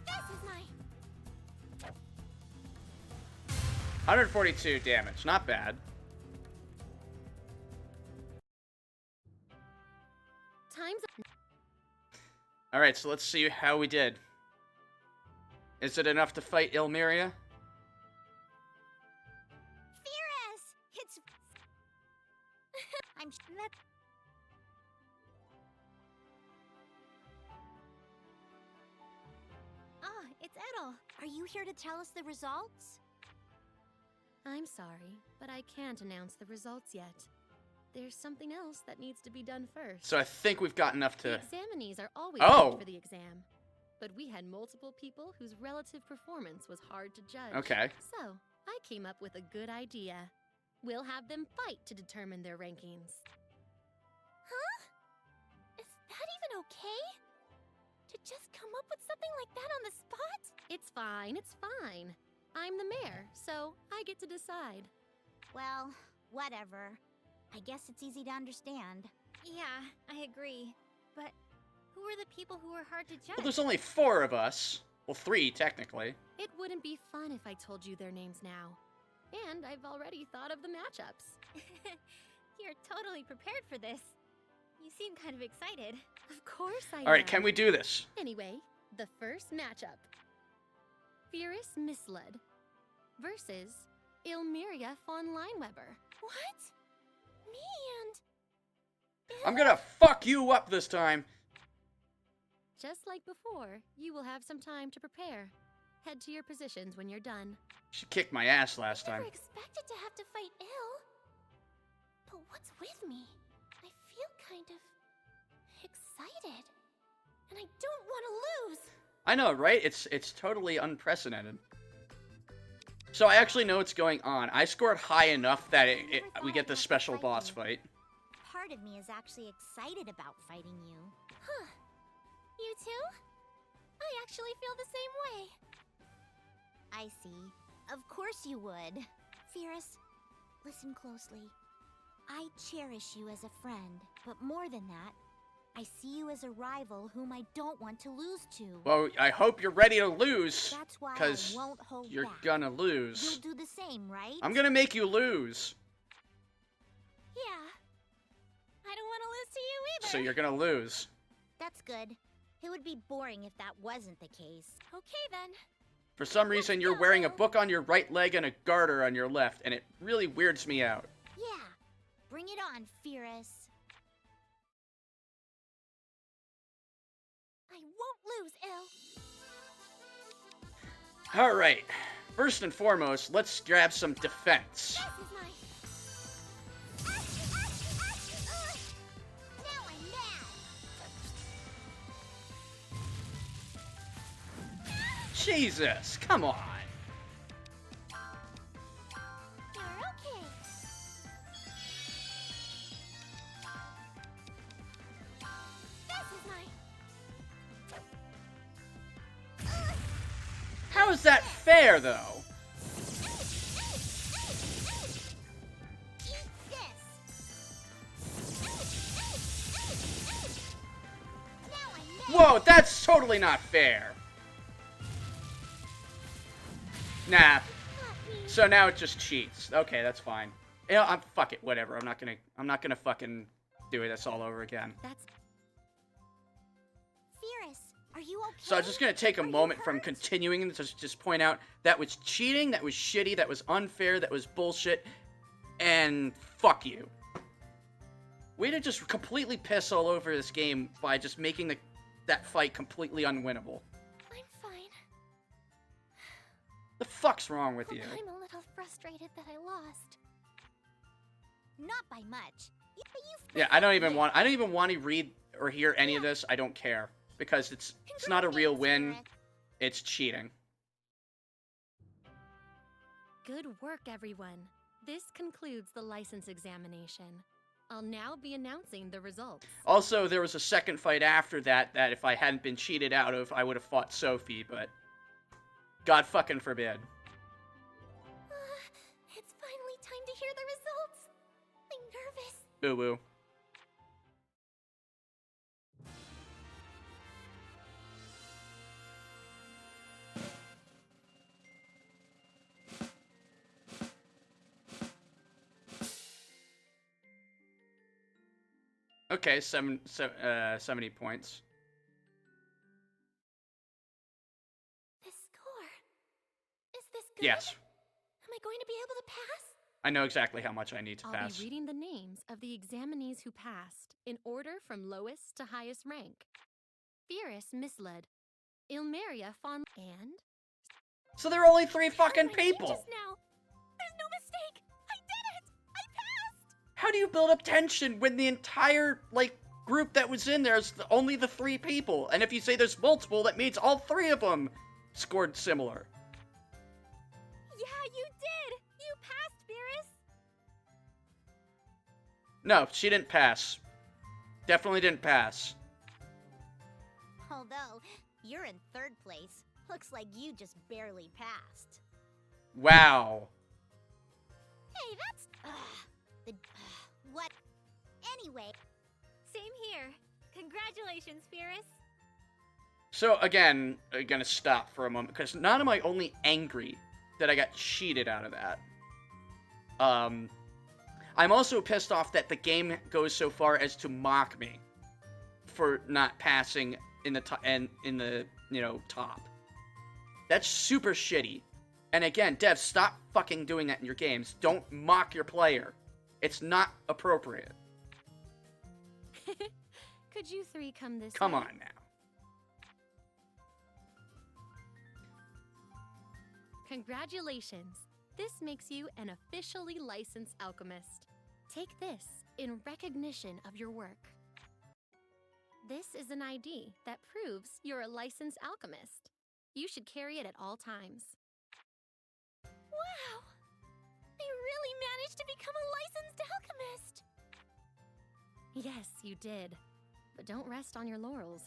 This is my... 142 damage, not bad. Time's up. Alright, so let's see how we did. Is it enough to fight Ilmeria? Firis! It's... I'm... you here to tell us the results? I'm sorry, but I can't announce the results yet. There's something else that needs to be done first. So I think we've got enough to... The examinees are always Oh! late for the exam. But we had multiple people whose relative performance was hard to judge. Okay. So, I came up with a good idea. We'll have them fight to determine their rankings. Huh? Is that even okay? To just come up with something like that on the spot? It's fine, it's fine. I'm the mayor, so I get to decide. Well, whatever. I guess it's easy to understand. Yeah, I agree. But who are the people who are hard to judge? Well, there's only 4 of us. Well, 3, technically. It wouldn't be fun if I told you their names now. And I've already thought of the matchups. You're totally prepared for this. You seem kind of excited. Of course I am. Alright, can we do this? Anyway, the first matchup. Firis Misled versus Ilmeria von Lineweber. What? Me and... I'm gonna fuck you up this time. Just like before, you will have some time to prepare. Head to your positions when you're done. She kicked my ass last I time. never expected to have to fight ill. But what's with me? I feel kind of... excited. And I don't want to lose. I know, right? It's totally unprecedented. So I actually know what's going on. I scored high enough that we get the special boss fight. Part of me is actually excited about fighting you. Huh. You too? I actually feel the same way. I see. Of course you would. Firis, listen closely. I cherish you as a friend, but more than that, I see you as a rival whom I don't want to lose to. Well, I hope you're ready to lose. That's why I 'cause won't hold you're back. gonna lose. You'll do the same, right? I'm gonna make you lose. Yeah. I don't want to lose to you either. So you're gonna lose. That's good. It would be boring if that wasn't the case. Okay then. For some reason, you're wearing a book on your right leg and a garter on your left, and it really weirds me out. Yeah. Bring it on, Firis. I won't lose, Il. Alright. First and foremost, let's grab some defense. This is my... Now I'm mad. Jesus, come on. You're okay. This is my... How is that fair, though? Eat this. Now I'm mad. Whoa, that's totally not fair. Nah. Not me. So now it just cheats. Okay, that's fine. Yeah, fuck it, whatever. I'm not gonna fucking do it. That's all over again. That's Firis, are you okay? So I'm just gonna take a Are you moment from hurt? continuing to just point out that was cheating, that was shitty, that was unfair, that was bullshit, and fuck you. Way to just completely piss all over this game by just making that fight completely unwinnable. I'm fine. The fuck's wrong with you? I'm a little frustrated that I lost. Not by much. Yeah, I don't even want to read or hear any of this. I don't care because it's not a real win. It's cheating. good work, everyone. This concludes the license examination. I'll now be announcing the results. Also, there was a second fight after that if I hadn't been cheated out of, I would have fought Sophie, but God fucking forbid. It's finally time to hear the results. I'm nervous. Boo-boo. Okay, 70 points. This score. Is this good? Yes. Am I going to be able to pass? I know exactly how much I need to I'll pass. be reading the names of the examinees who passed, in order from lowest to highest rank. Firis misled. Ilmeria fond and So there are only 3 How fucking did I win people. just now? There's no mistake. I did it. I passed. How do you build up tension when the entire, like, group that was in there is only the 3 people? And if you say there's multiple, that means all 3 of them scored similar. Yeah, you did. You passed, Firis. No, she didn't pass. Definitely didn't pass. Although, you're in 3rd place. Looks like you just barely passed. Wow. Hey, that's... what? Anyway. Same here. Congratulations, Firis. So again, I'm gonna stop for a moment, because not am I only angry that I got cheated out of that. I'm also pissed off that the game goes so far as to mock me for not passing in the top. That's super shitty. And again, devs, stop fucking doing that in your games. Don't mock your player. It's not appropriate. Could you 3 come this Come way? on now. Congratulations! This makes you an officially licensed alchemist. Take this in recognition of your work. This is an ID that proves you're a licensed alchemist. You should carry it at all times. Wow. I really managed to become a licensed alchemist. Yes, you did. But don't rest on your laurels.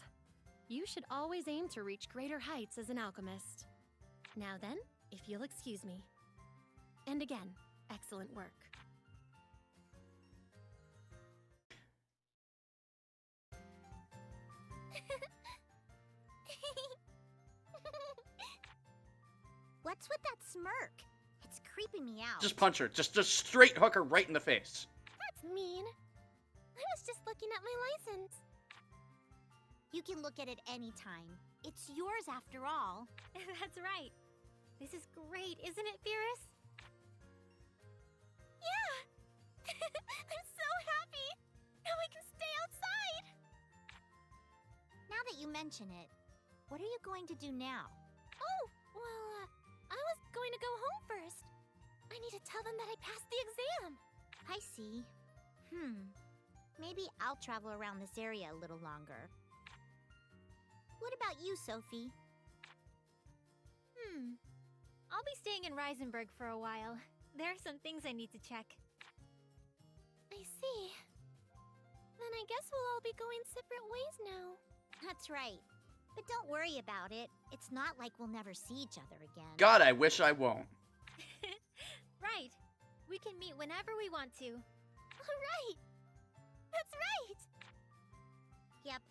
You should always aim to reach greater heights as an alchemist. Now then, if you'll excuse me. And again, excellent work. What's with that smirk? It's creeping me out. Just punch her. Just straight hook her right in the face. That's mean. I was just looking at my license. You can look at it anytime. It's yours after all. That's right. This is great, isn't it, Firis? Yeah! I'm so happy! Now I can stay outside! Now that you mention it, what are you going to do now? Oh, well, I was going to go home first. I need to tell them that I passed the exam. I see. Maybe I'll travel around this area a little longer. What about you, Sophie? I'll be staying in Reisenberg for a while. There are some things I need to check. I see. Then I guess we'll all be going separate ways now. That's right. But don't worry about it. It's not like we'll never see each other again. God, I wish I won't. Right. We can meet whenever we want to. All right. That's right. Yep.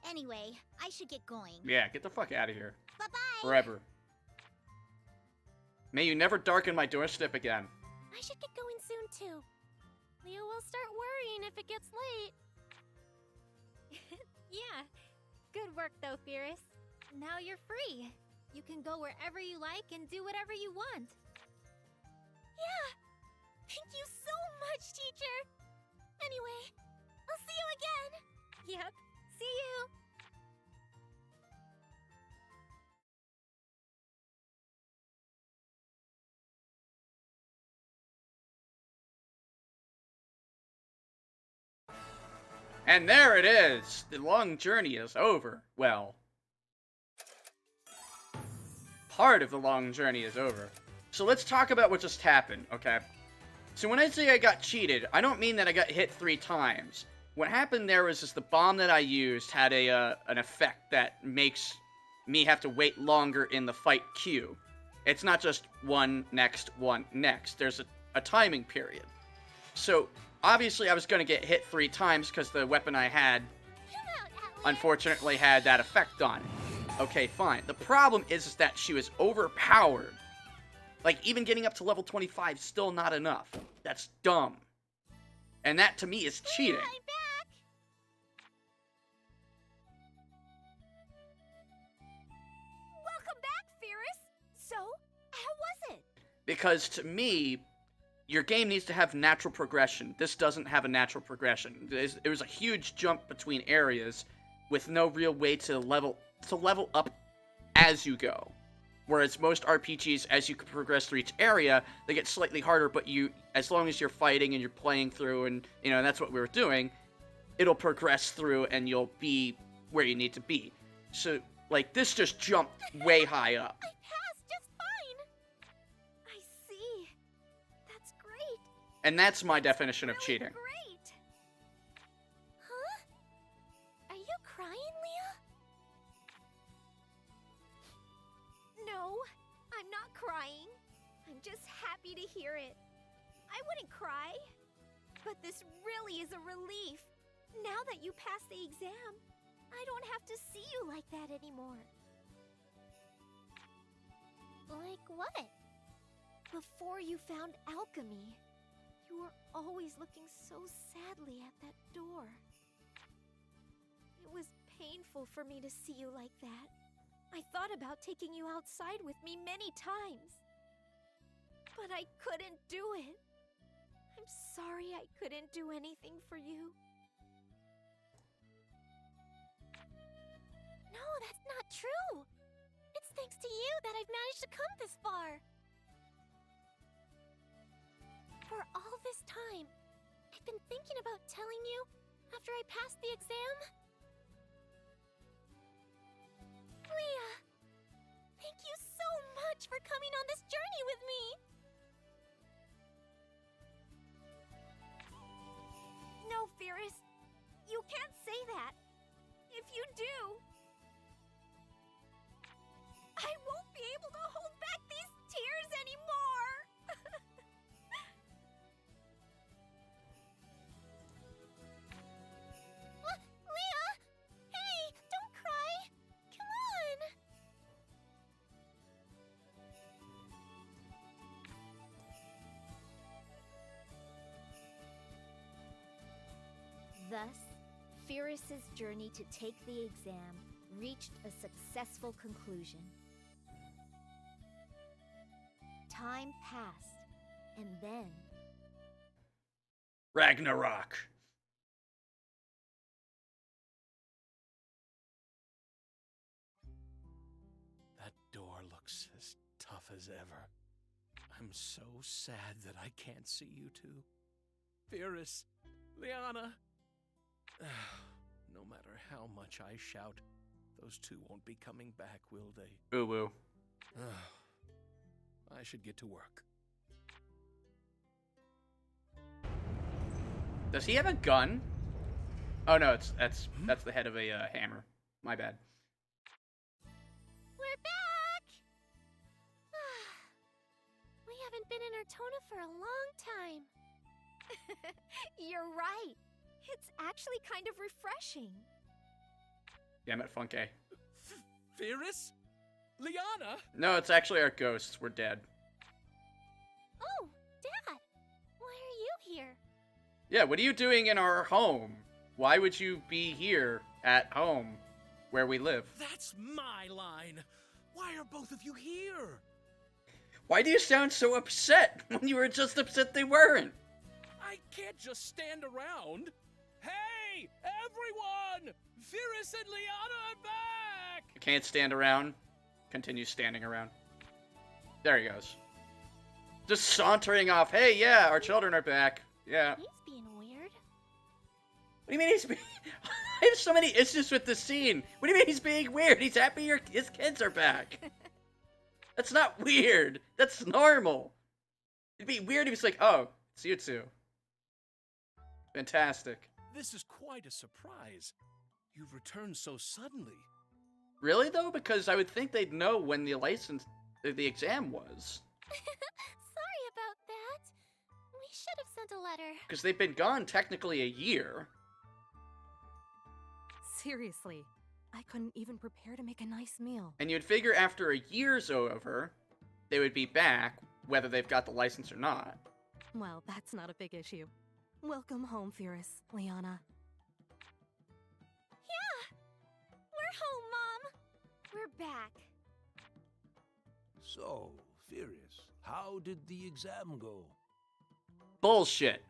Anyway, I should get going. Yeah, get the fuck out of here. Bye-bye! Forever. May you never darken my doorstep again. I should get going soon, too. Leo will start worrying if it gets late. Yeah. Good work, though, Firis. Now you're free. You can go wherever you like and do whatever you want. Yeah. Thank you so much, teacher. Anyway, I'll see you again. Yep. See you. And there it is! The long journey is over. Well, part of the long journey is over. So let's talk about what just happened, okay? So when I say I got cheated, I don't mean that I got hit 3 times. What happened there was just the bomb that I used had an effect that makes me have to wait longer in the fight queue. It's not just one next. There's a timing period. So obviously I was going to get hit 3 times because the weapon I had unfortunately had that effect on it. Okay, fine. The problem is that she was overpowered. Like, even getting up to level 25 is still not enough. That's dumb. And that, to me, is cheating. I'm back. Welcome back, Firis. So, how was it? Because, to me, your game needs to have natural progression. This doesn't have a natural progression. It was a huge jump between areas with no real way to level up as you go. Whereas most RPGs, as you progress through each area, they get slightly harder, but as long as you're fighting and you're playing through, and and that's what we were doing, it'll progress through and you'll be where you need to be. So, like, this just jumped way high up. I passed just fine. I see. That's great. And that's my definition of Really cheating. Great. Huh? Are you crying, Leah? No, I'm not crying. I'm just happy to hear it. I wouldn't cry. But this really is a relief. Now that you passed the exam, I don't have to see you like that anymore. Like what? Before you found alchemy, you were always looking so sadly at that door. It was painful for me to see you like that. I thought about taking you outside with me many times. But I couldn't do it. I'm sorry I couldn't do anything for you. No, that's not true. It's thanks to you that I've managed to come this far. For all this time, I've been thinking about telling you after I passed the exam. Leah, thank you so much for coming on this journey with me. No, Firis, you can't say that. If you do, I won't be able to hold back these tears anymore. Leah! Hey, don't cry. Come on. Thus, Firis's journey to take the exam reached a successful conclusion. Time passed, and then Ragnarok. That door looks as tough as ever. I'm so sad that I can't see you two. Firis, Liana. No matter how much I shout, those two won't be coming back, will they? Ooh woo. I should get to work. Does he have a gun? Oh no, that's the head of a hammer. My bad. We're back! We haven't been in Artona for a long time. You're right. It's actually kind of refreshing. Damn it, Funke. Firis? Liana? No, it's actually our ghosts. We're dead. Oh, Dad! Why are you here? Yeah, what are you doing in our home? Why would you be here at home where we live? That's my line. Why are both of you here? Why do you sound so upset when you were just upset they weren't? I can't just stand around. Hey, everyone! Firis and Liana are back! I can't stand around. Continue standing around. There he goes. Just sauntering off. Hey, yeah, our children are back. Yeah. He's being weird. What do you mean he's being... I have so many issues with this scene. What do you mean he's being weird? He's happy his kids are back. That's not weird. That's normal. It'd be weird if he's like, oh, it's you two. Fantastic. This is quite a surprise. You've returned so suddenly. Really, though? Because I would think they'd know when the exam was. Sorry about that. We should have sent a letter. Because they've been gone technically a year. Seriously, I couldn't even prepare to make a nice meal. And you'd figure after a year's over, they would be back, whether they've got the license or not. Well, that's not a big issue. Welcome home, Firis, Liana. Yeah! We're home, Mom! We're back. So, Firis, how did the exam go? Bullshit.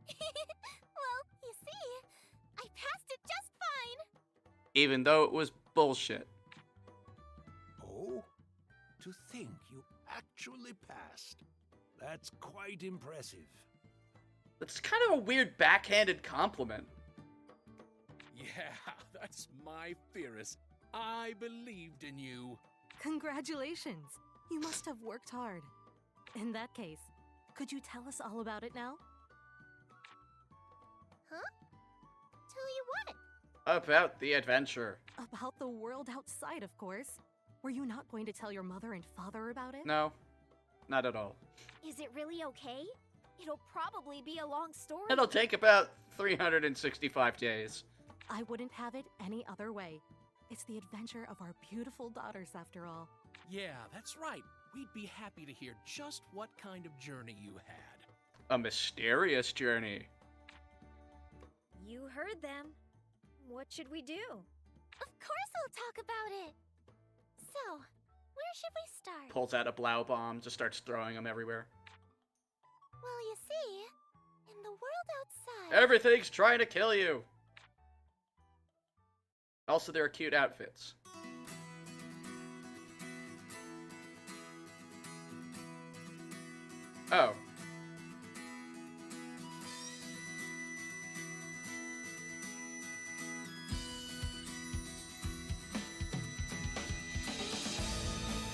Well, you see, I passed it just fine. Even though it was bullshit. To think you actually passed. That's quite impressive. That's kind of a weird backhanded compliment. Yeah, that's my Firis. I believed in you. Congratulations! You must have worked hard. In that case, could you tell us all about it now? Huh? Tell you what? About the adventure. About the world outside, of course. Were you not going to tell your mother and father about it? No, not at all. Is it really okay? It'll probably be a long story. It'll take about 365 days. I wouldn't have it any other way. It's the adventure of our beautiful daughters, after all. Yeah, that's right. We'd be happy to hear just what kind of journey you had. A mysterious journey. You heard them. What should we do? Of course I'll talk about it. So, where should we start? Pulls out a Blau bomb, just starts throwing them everywhere. Well, you see, in the world outside... Everything's trying to kill you. Also, there are cute outfits. Oh.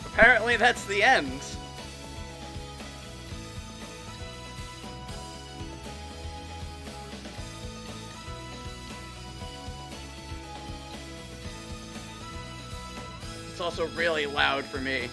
Apparently that's the end. It's also really loud for me.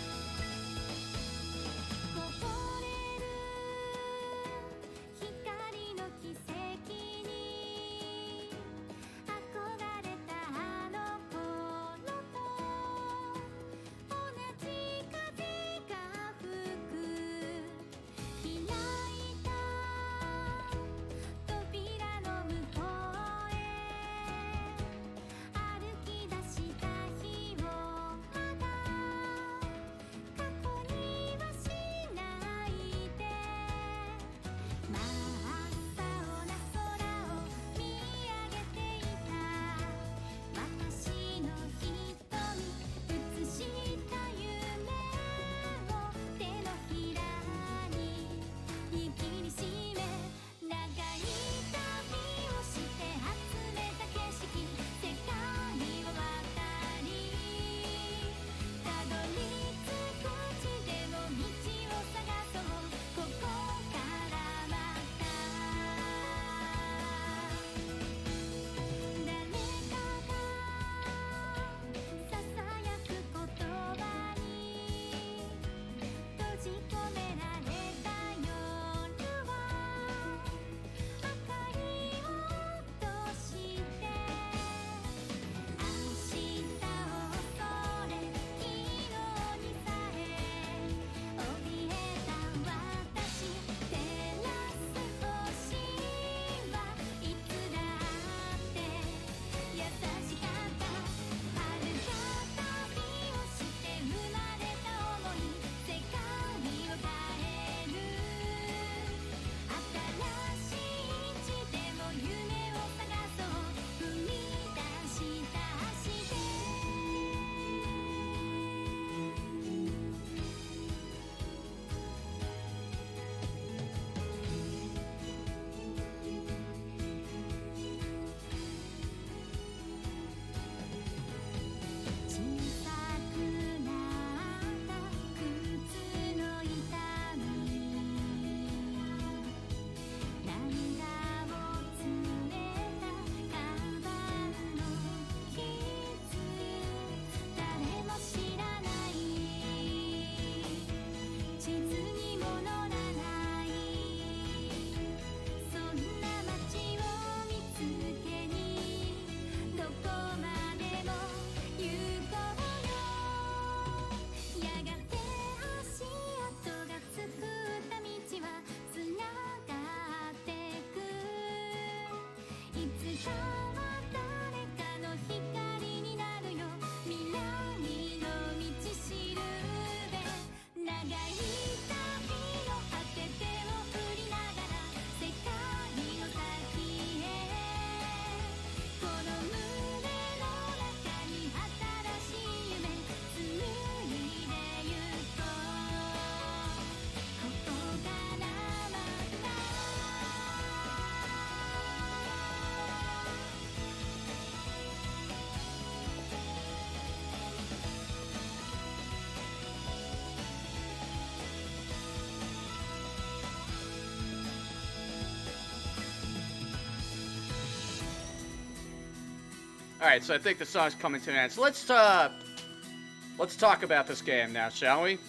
Alright, so I think the song's coming to an end. So let's talk about this game now, shall we?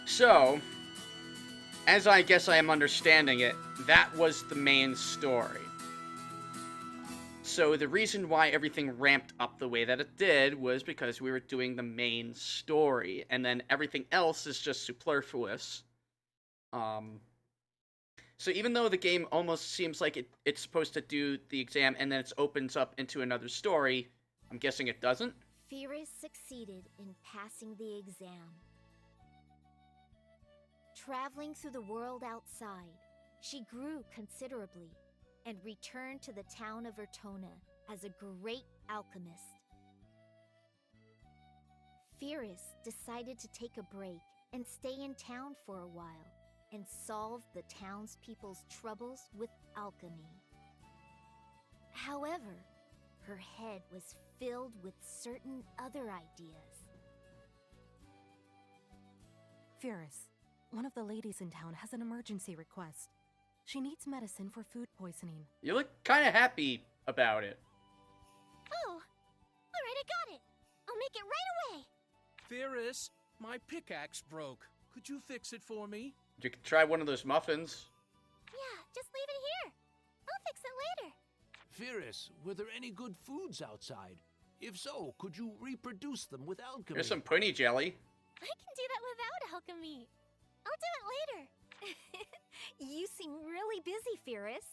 So, as I guess I am understanding it, that was the main story. So the reason why everything ramped up the way that it did was because we were doing the main story, and then everything else is just superfluous. So even though the game almost seems like it's supposed to do the exam and then it opens up into another story, I'm guessing it doesn't? Firis succeeded in passing the exam. Traveling through the world outside, she grew considerably and returned to the town of Ertona as a great alchemist. Firis decided to take a break and stay in town for a while and solve the townspeople's troubles with alchemy. However, her head was filled with certain other ideas. Firis, one of the ladies in town has an emergency request. She needs medicine for food poisoning. You look kind of happy about it. Oh, alright, I got it. I'll make it right away. Firis, my pickaxe broke. Could you fix it for me? You could try one of those muffins. Yeah, just leave it here. I'll fix it later. Firis, were there any good foods outside? If so, could you reproduce them with alchemy? There's some puny jelly. I can do that without alchemy. I'll do it later. You seem really busy, Firis.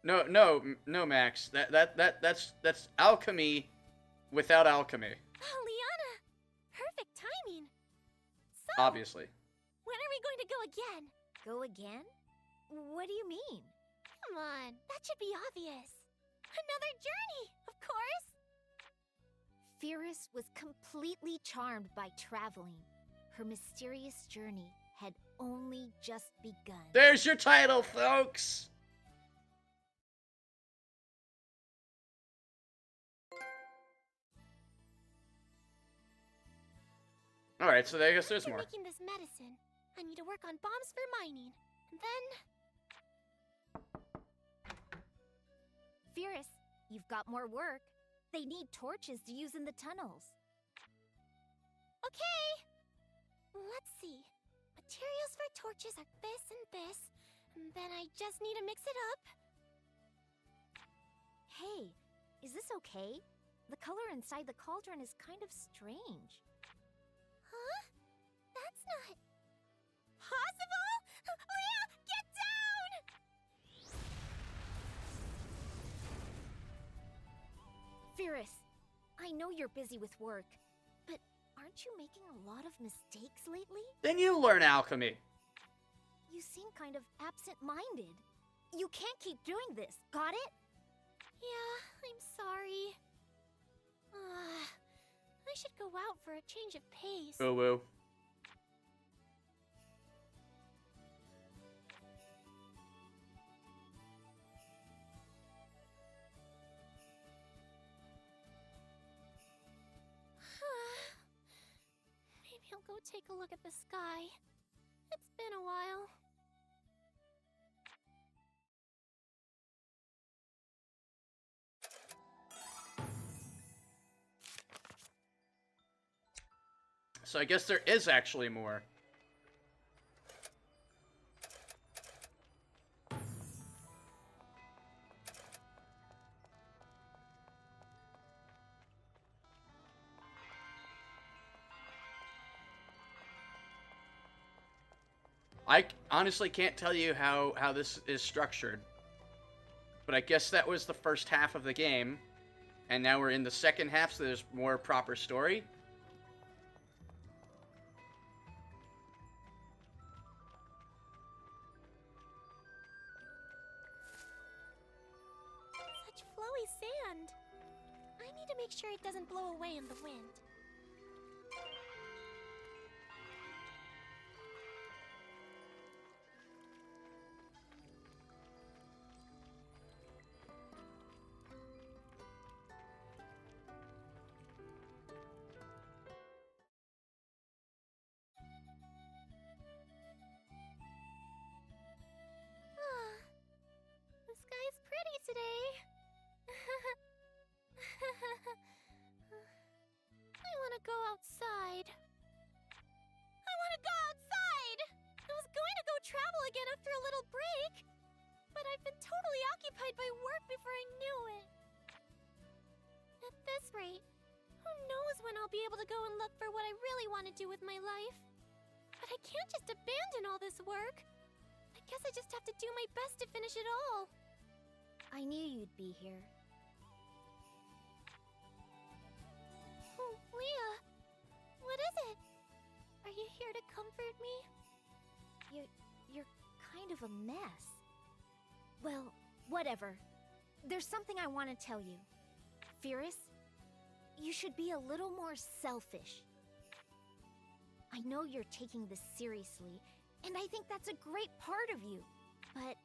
No, Max. That's alchemy without alchemy. Oh, Liana! Perfect timing. So, Obviously. when are we going to go again? Go again? What do you mean? Come on, that should be obvious. Another journey, of course. Firis was completely charmed by traveling. Her mysterious journey had only just begun. There's your title, folks! Alright, so I guess there's After more. making this medicine, I need to work on bombs for mining. And then... Firis, you've got more work. They need torches to use in the tunnels. Okay! Let's see. Materials for torches are this and this. And then I just need to mix it up. Hey, is this okay? The color inside the cauldron is kind of strange. Huh? That's not... possible? Leah, get down! Firis, I know you're busy with work, but aren't you making a lot of mistakes lately? Then you learn alchemy. You seem kind of absent-minded. You can't keep doing this, got it? Yeah, I'm sorry. I should go out for a change of pace. Boo woo. Maybe I'll go take a look at the sky. It's been a while. So I guess there is actually more. I honestly can't tell you how this is structured. But I guess that was the first half of the game. And now we're in the second half, so there's more proper story. Such flowy sand. I need to make sure it doesn't blow away in the wind. The sky's pretty today. go outside. I want to go outside! I was going to go travel again after a little break, but I've been totally occupied by work before I knew it. At this rate, who knows when I'll be able to go and look for what I really want to do with my life. But I can't just abandon all this work. I guess I just have to do my best to finish it all. I knew you'd be here. Oh, Leah, what is it? Are you here to comfort me? You're kind of a mess. Well, whatever. There's something I want to tell you. Firis, you should be a little more selfish. I know you're taking this seriously, and I think that's a great part of you. But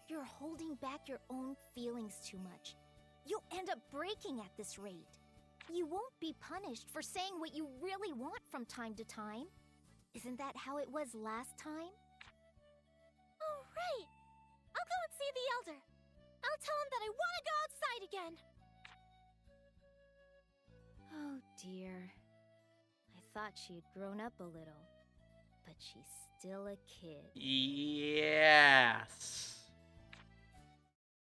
you're holding back your own feelings too much. You'll end up breaking at this rate. You won't be punished for saying what you really want from time to time. Isn't that how it was last time? Oh, right. I'll go and see the Elder. I'll tell him that I want to go outside again. Oh dear. I thought she'd grown up a little, but she's still a kid. Yes.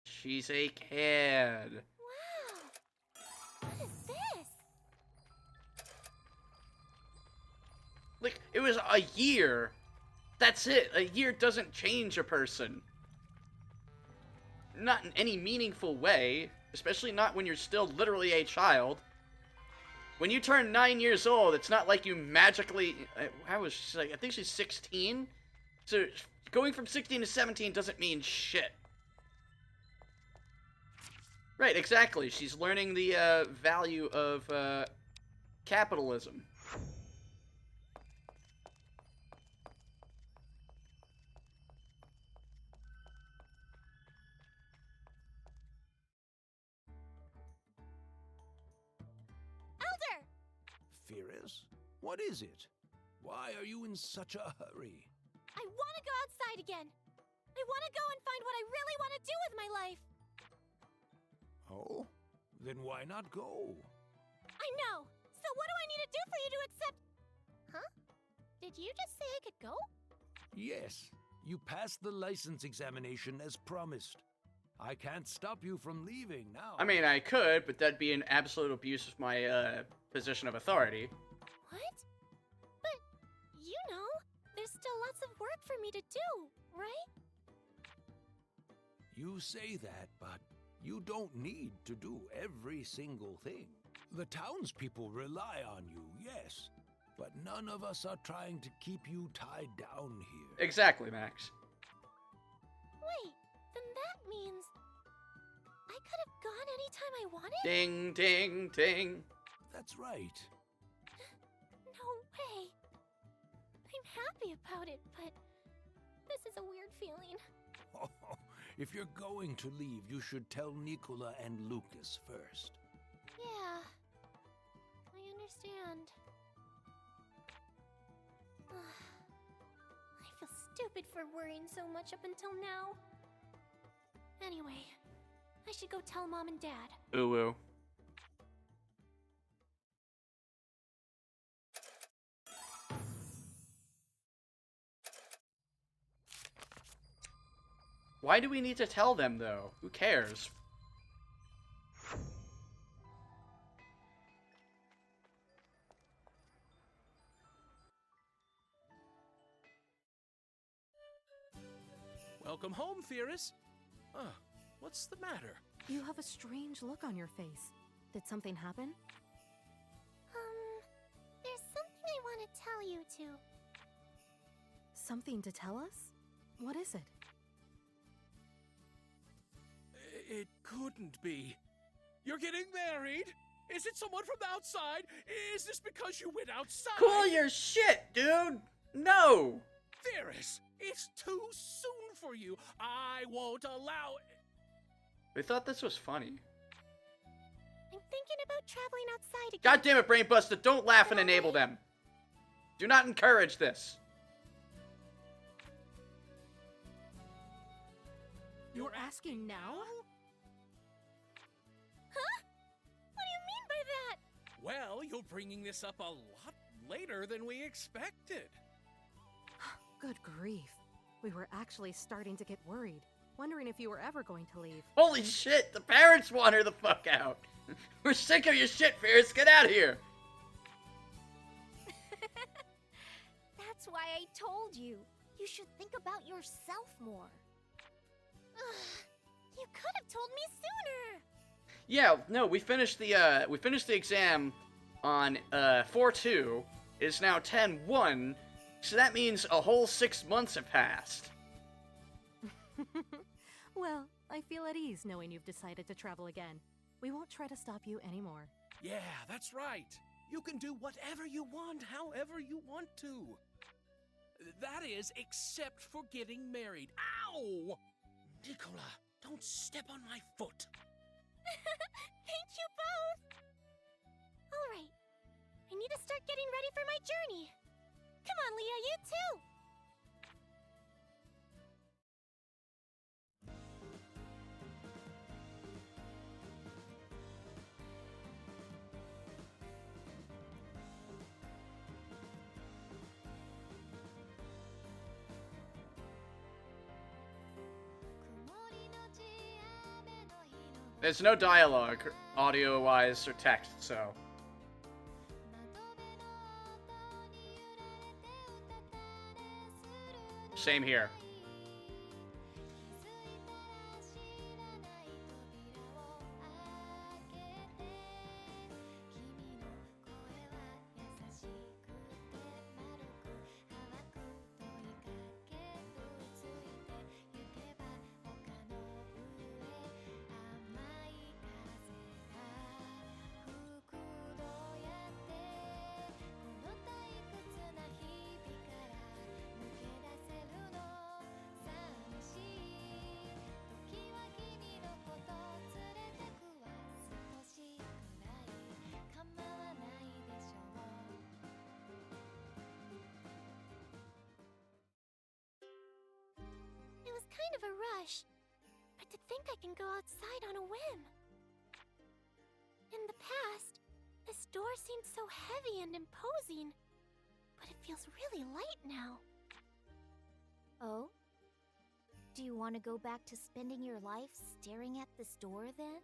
She's a kid. Wow. What is this? Like, it was a year. That's it. A year doesn't change a person. Not in any meaningful way, especially not when you're still literally a child. When you turn 9 years old, it's not like you magically... How was she? Like, I think she's 16? So, going from 16 to 17 doesn't mean shit. Right, exactly. She's learning the value of capitalism. Elder! Firis, what is it? Why are you in such a hurry? I want to go outside again. I want to go and find what I really want to do with my life. Oh? Then why not go? I know. So what do I need to do for you to accept... Huh? Did you just say I could go? Yes, you passed the license examination as promised. I can't stop you from leaving now. I mean, I could, but that'd be an absolute abuse of my position of authority. What? But, you know, there's still lots of work for me to do, right? You say that, but you don't need to do every single thing. The townspeople rely on you, yes, but none of us are trying to keep you tied down here. Exactly, Max. Wait, then that means I could have gone anytime I wanted? Ding, ding, ding. That's right. No way. I'm happy about it, but this is a weird feeling. If you're going to leave, you should tell Nicola and Lucas first. Yeah, I understand. I feel stupid for worrying so much up until now. Anyway, I should go tell Mom and Dad. Ooh, ooh. Why do we need to tell them, though? Who cares? Welcome home, Firis. What's the matter? You have a strange look on your face. Did something happen? There's something I want to tell you two. Something to tell us? What is it? It couldn't be. You're getting married? Is it someone from outside? Is this because you went outside? Cool your shit, dude! No! Firis, it's too soon for you. I won't allow it. We thought this was funny. I'm thinking about traveling outside again. God damn it, Brainbuster, don't laugh and enable them. Do not encourage this. You're asking now? Huh? What do you mean by that? Well, you're bringing this up a lot later than we expected. Good grief. We were actually starting to get worried, wondering if you were ever going to leave. Holy shit, the parents want her the fuck out. We're sick of your shit, Firis. Get out of here. That's why I told you. You should think about yourself more. You could have told me sooner. Yeah, no, we finished the exam on 4-2. It's now 10-1, so that means a whole 6 months have passed. Well, I feel at ease knowing you've decided to travel again. We won't try to stop you anymore. Yeah, that's right. You can do whatever you want, however you want to. That is, except for getting married. Ow! Nicola, don't step on my foot. Thank you both. All right. I need to start getting ready for my journey. Come on, Leah, you too. There's no dialogue, audio-wise or text, so... Same here. It was kind of a rush, but to think I can go outside on a whim. In the past, this door seemed so heavy and imposing, but it feels really light now. Oh? Do you want to go back to spending your life staring at this door then?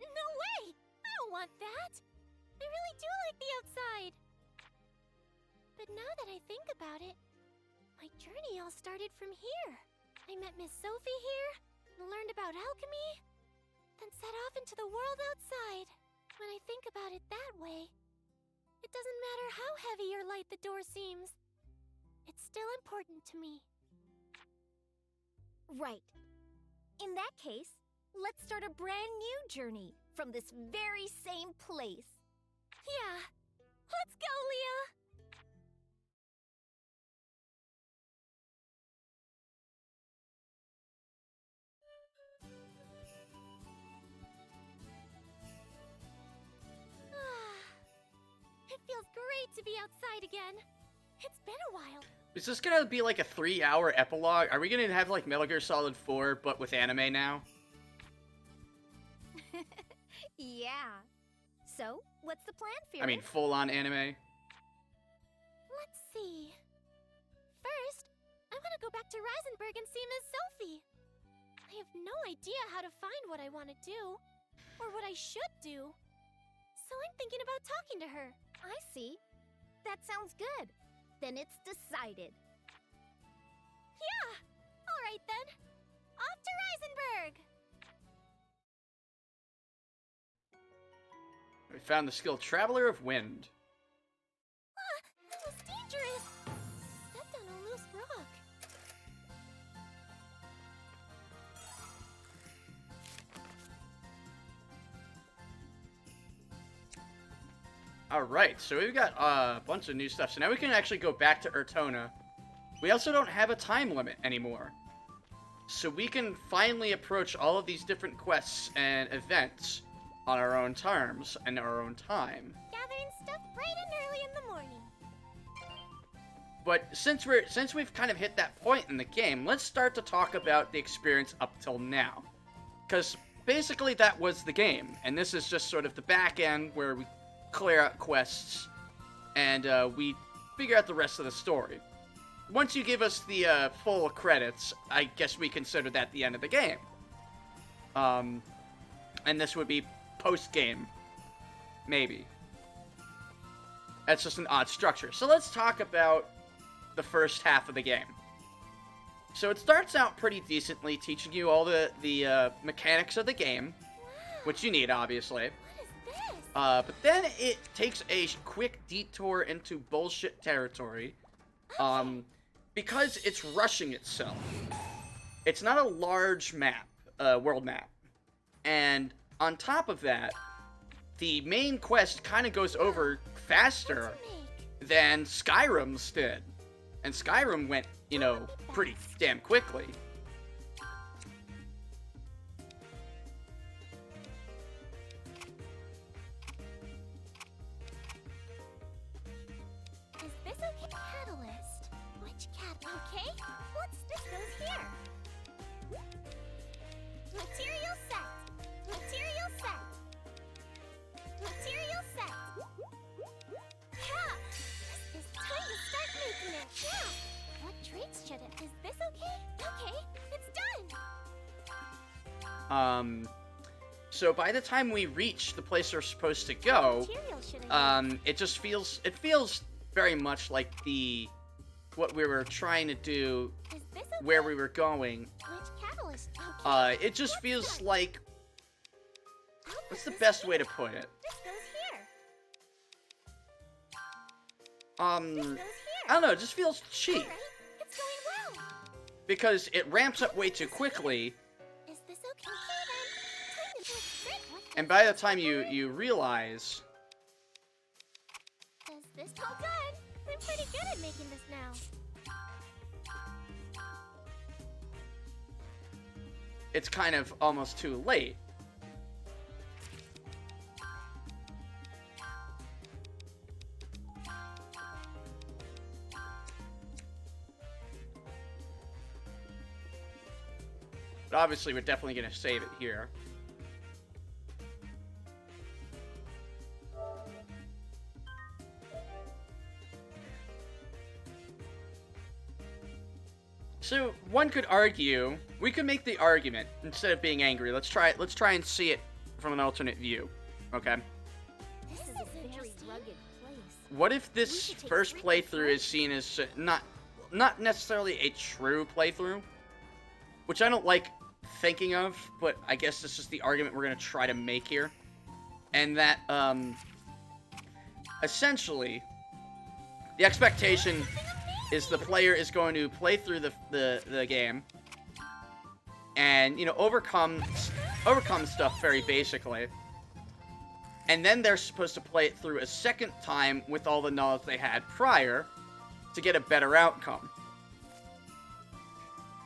No way! I don't want that! I really do like the outside! But now that I think about it, my journey all started from here. I met Miss Sophie here, and learned about alchemy, then set off into the world outside. When I think about it that way, it doesn't matter how heavy or light the door seems. It's still important to me. Right. In that case, let's start a brand new journey from this very same place. Yeah. Let's go, Leah! It feels great to be outside again. It's been a while. Is this gonna be like a 3-hour epilogue? Are we gonna have like Metal Gear Solid 4, but with anime now? Yeah. So, what's the plan, Firis? I mean, full-on anime? Let's see. First, I want to go back to Reisenberg and see Miss Sophie. I have no idea how to find what I want to do, or what I should do. So I'm thinking about talking to her. I see. That sounds good. Then it's decided. Yeah! All right then. Off to Reisenberg! We found the skill Traveler of Wind. That was dangerous! Stepped on a loose rock. Alright, so we've got a bunch of new stuff. So now we can actually go back to Urtona. We also don't have a time limit anymore. So we can finally approach all of these different quests and events on our own terms and our own time. Gathering stuff bright and early in the morning. But since we've kind of hit that point in the game, let's start to talk about the experience up till now. Because basically that was the game, and this is just sort of the back end where we clear out quests, and we figure out the rest of the story. Once you give us the full credits, I guess we consider that the end of the game. And this would be post-game, maybe. That's just an odd structure. So let's talk about the first half of the game. So it starts out pretty decently, teaching you all the mechanics of the game, which you need, obviously. What is this? But then it takes a quick detour into bullshit territory, because it's rushing itself. It's not a large map, world map. And on top of that, the main quest kind of goes over faster than Skyrim's did. And Skyrim went, you know, pretty damn quickly. Is this okay? Catalyst. Which cat? Okay. What's this? Goes here. Material set. Material set. Material set. Yeah. This is time to start making it. Yeah. What traits should it? Is this okay? Okay. It's done. So by the time we reach the place we're supposed to go, Material should I it feels very much like what we were trying to do, use? Is this okay? where we were going. Which catalyst? Okay. It just feels like, I'll put what's the this best here. way to put it? This goes here. This I goes here. don't know, it just feels cheap. Alright, it's going well. Because it ramps up way too quickly, Is this okay? Okay then. Time to do a sprint. What and goes by the this time forward? you realize, Does this all good? I'm pretty good at making this now. it's kind of almost too late. But obviously, we're definitely going to save it here. So one could argue, we could make the argument instead of being angry. Let's try and see it from an alternate view. Okay. This is a very rugged place. What if this should take first frequent playthrough is seen as not necessarily a true playthrough, which I don't like thinking of, but I guess this is the argument we're gonna try to make here, and that essentially the expectation is the player is going to play through the game and, you know, overcome stuff very basically, and then they're supposed to play it through a second time with all the knowledge they had prior to get a better outcome.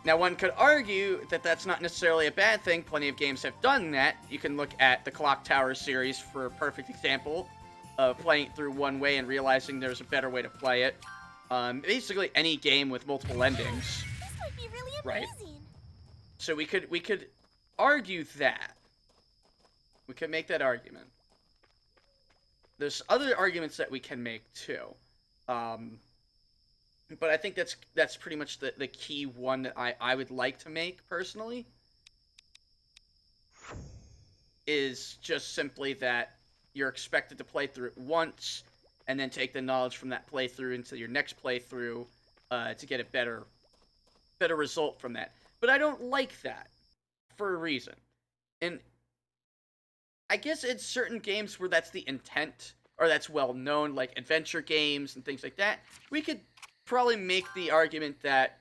Now, one could argue that that's not necessarily a bad thing. Plenty of games have done that. You can look at the Clock Tower series for a perfect example of playing it through one way and realizing there's a better way to play it. Basically, any game with multiple endings. This might be really Right. amazing. So we could argue that. We could make that argument. There's other arguments that we can make too. But I think that's pretty much the key one that I would like to make personally. Is just simply that you're expected to play through it once and then take the knowledge from that playthrough into your next playthrough to get a better result from that. But I don't like that for a reason. And I guess it's certain games where that's the intent, or that's well known, like adventure games and things like that. We could probably make the argument that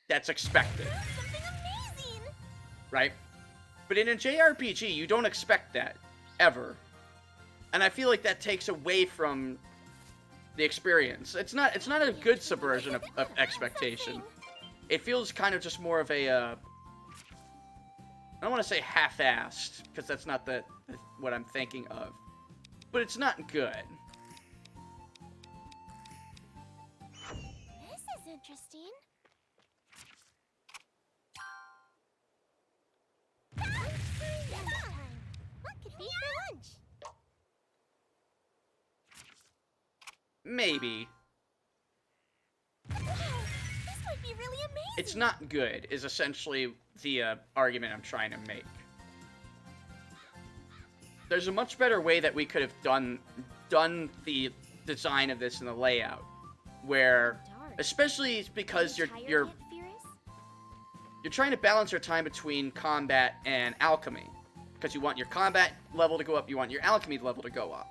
that's expected, Something amazing. right? But in a JRPG, you don't expect that, ever. And I feel like that takes away from the experience. It's not a good subversion of expectation. It feels kind of just more of a, I don't want to say half-assed, because that's not what I'm thinking of. But it's not good. This is interesting. maybe. Wow, this might be really amazing. It's not good, is essentially the argument I'm trying to make. There's a much better way that we could have done the design of this and the layout, where, Darn. especially because Tired you're yet, Firis? you're trying to balance your time between combat and alchemy, because you want your combat level to go up, you want your alchemy level to go up.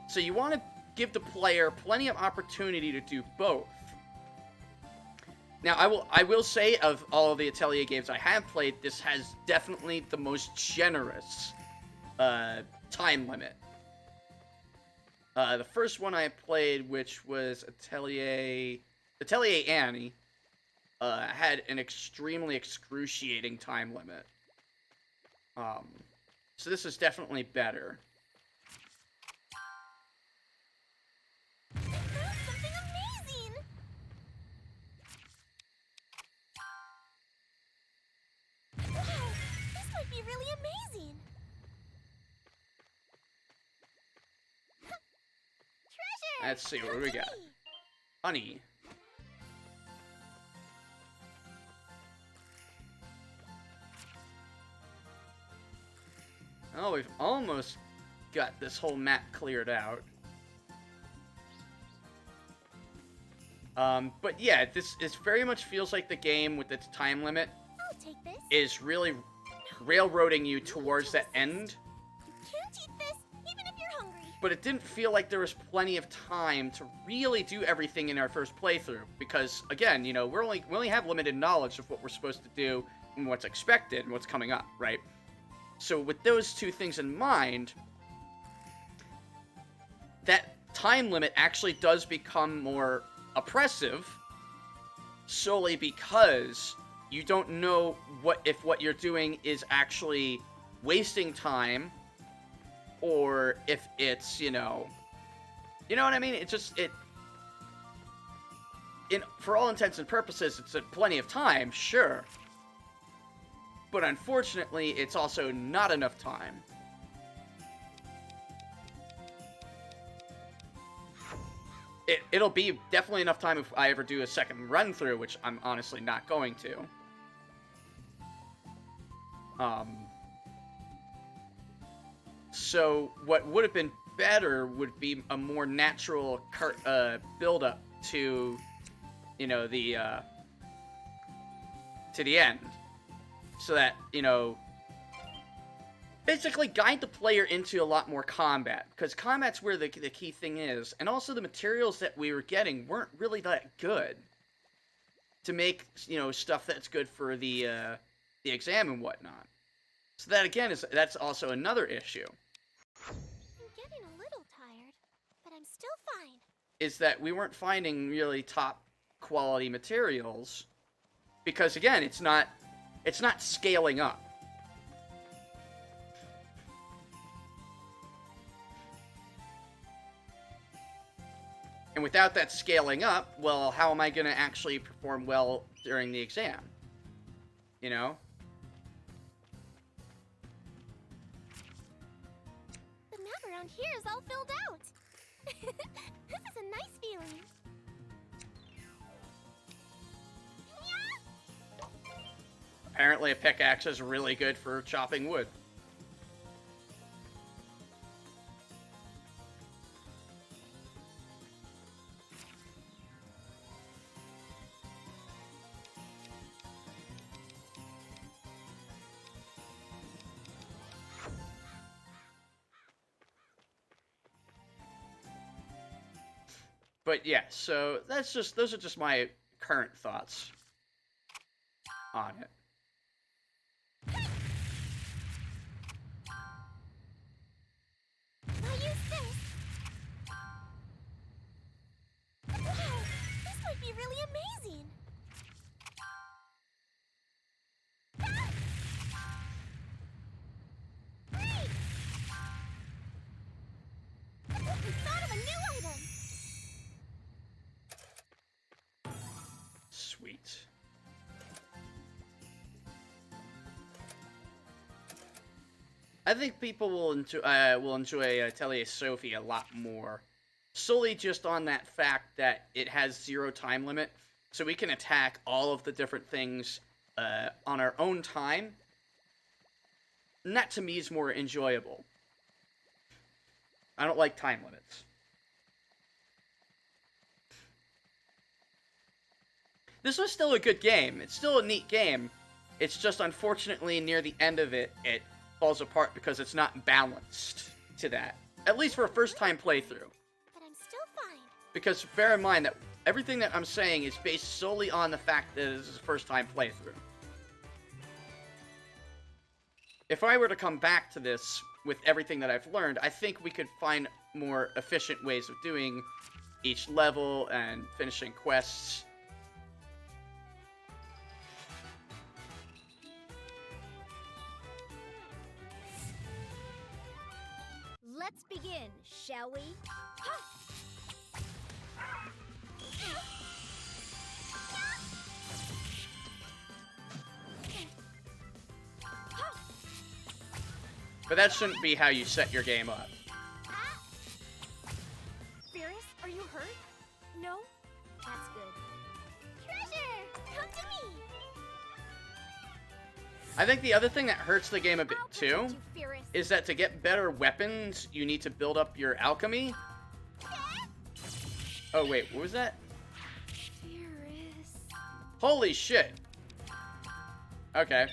So you want to give the player plenty of opportunity to do both. Now, I will say, of all of the Atelier games I have played, this has definitely the most generous time limit. The first one I played, which was Atelier Annie, had an extremely excruciating time limit. So this is definitely better. I found something amazing. Wow, this might be really amazing. Treasure! Let's see, what do we got? Honey. Honey. Oh, we've almost got this whole map cleared out. But yeah, this very much feels like the game with its time limit I'll take this. is really railroading you towards that end. You can't eat this, even if you're hungry. But it didn't feel like there was plenty of time to really do everything in our first playthrough. Because, again, you know, we only have limited knowledge of what we're supposed to do and what's expected and what's coming up, right? So with those two things in mind, that time limit actually does become more oppressive solely because you don't know if what you're doing is actually wasting time or if it's, you know what I mean? It's just, for all intents and purposes, it's plenty of time, sure. But unfortunately, it's also not enough time. It'll be definitely enough time if I ever do a second run through, which I'm honestly not going to. So what would have been better would be a more natural build-up to, you know, to the end. So that, you know, basically guide the player into a lot more combat. Because combat's where the key thing is. And also the materials that we were getting weren't really that good to make, you know, stuff that's good for the exam and whatnot. So that, again, that's also another issue. I'm getting a little tired, but I'm still fine. Is that we weren't finding really top quality materials. Because, again, it's not scaling up. And without that scaling up, well, how am I going to actually perform well during the exam? You know? The map around here is all filled out. This is a nice feeling. Apparently a pickaxe is really good for chopping wood. But yeah, so those are just my current thoughts on it. I'll use this. Wow, this might be really amazing. Great! We thought of a new item. Sweet. I think people will enjoy Atelier Sophie a lot more solely just on that fact that it has 0 time limit, so we can attack all of the different things on our own time. And that, to me, is more enjoyable. I don't like time limits. This was still a good game. It's still a neat game. It's just, unfortunately, near the end of it, it falls apart because it's not balanced to that. At least for a first-time playthrough. But I'm still fine. Because bear in mind that everything that I'm saying is based solely on the fact that this is a first-time playthrough. If I were to come back to this with everything that I've learned, I think we could find more efficient ways of doing each level and finishing quests. Let's begin, shall we? But that shouldn't be how you set your game up. Firis, are you hurt? No? That's good. Treasure! Come to me! I think the other thing that hurts the game a bit I'll too protect you, Firis. is that to get better weapons, you need to build up your alchemy. Oh wait, what was that? Firis. Holy shit! Okay.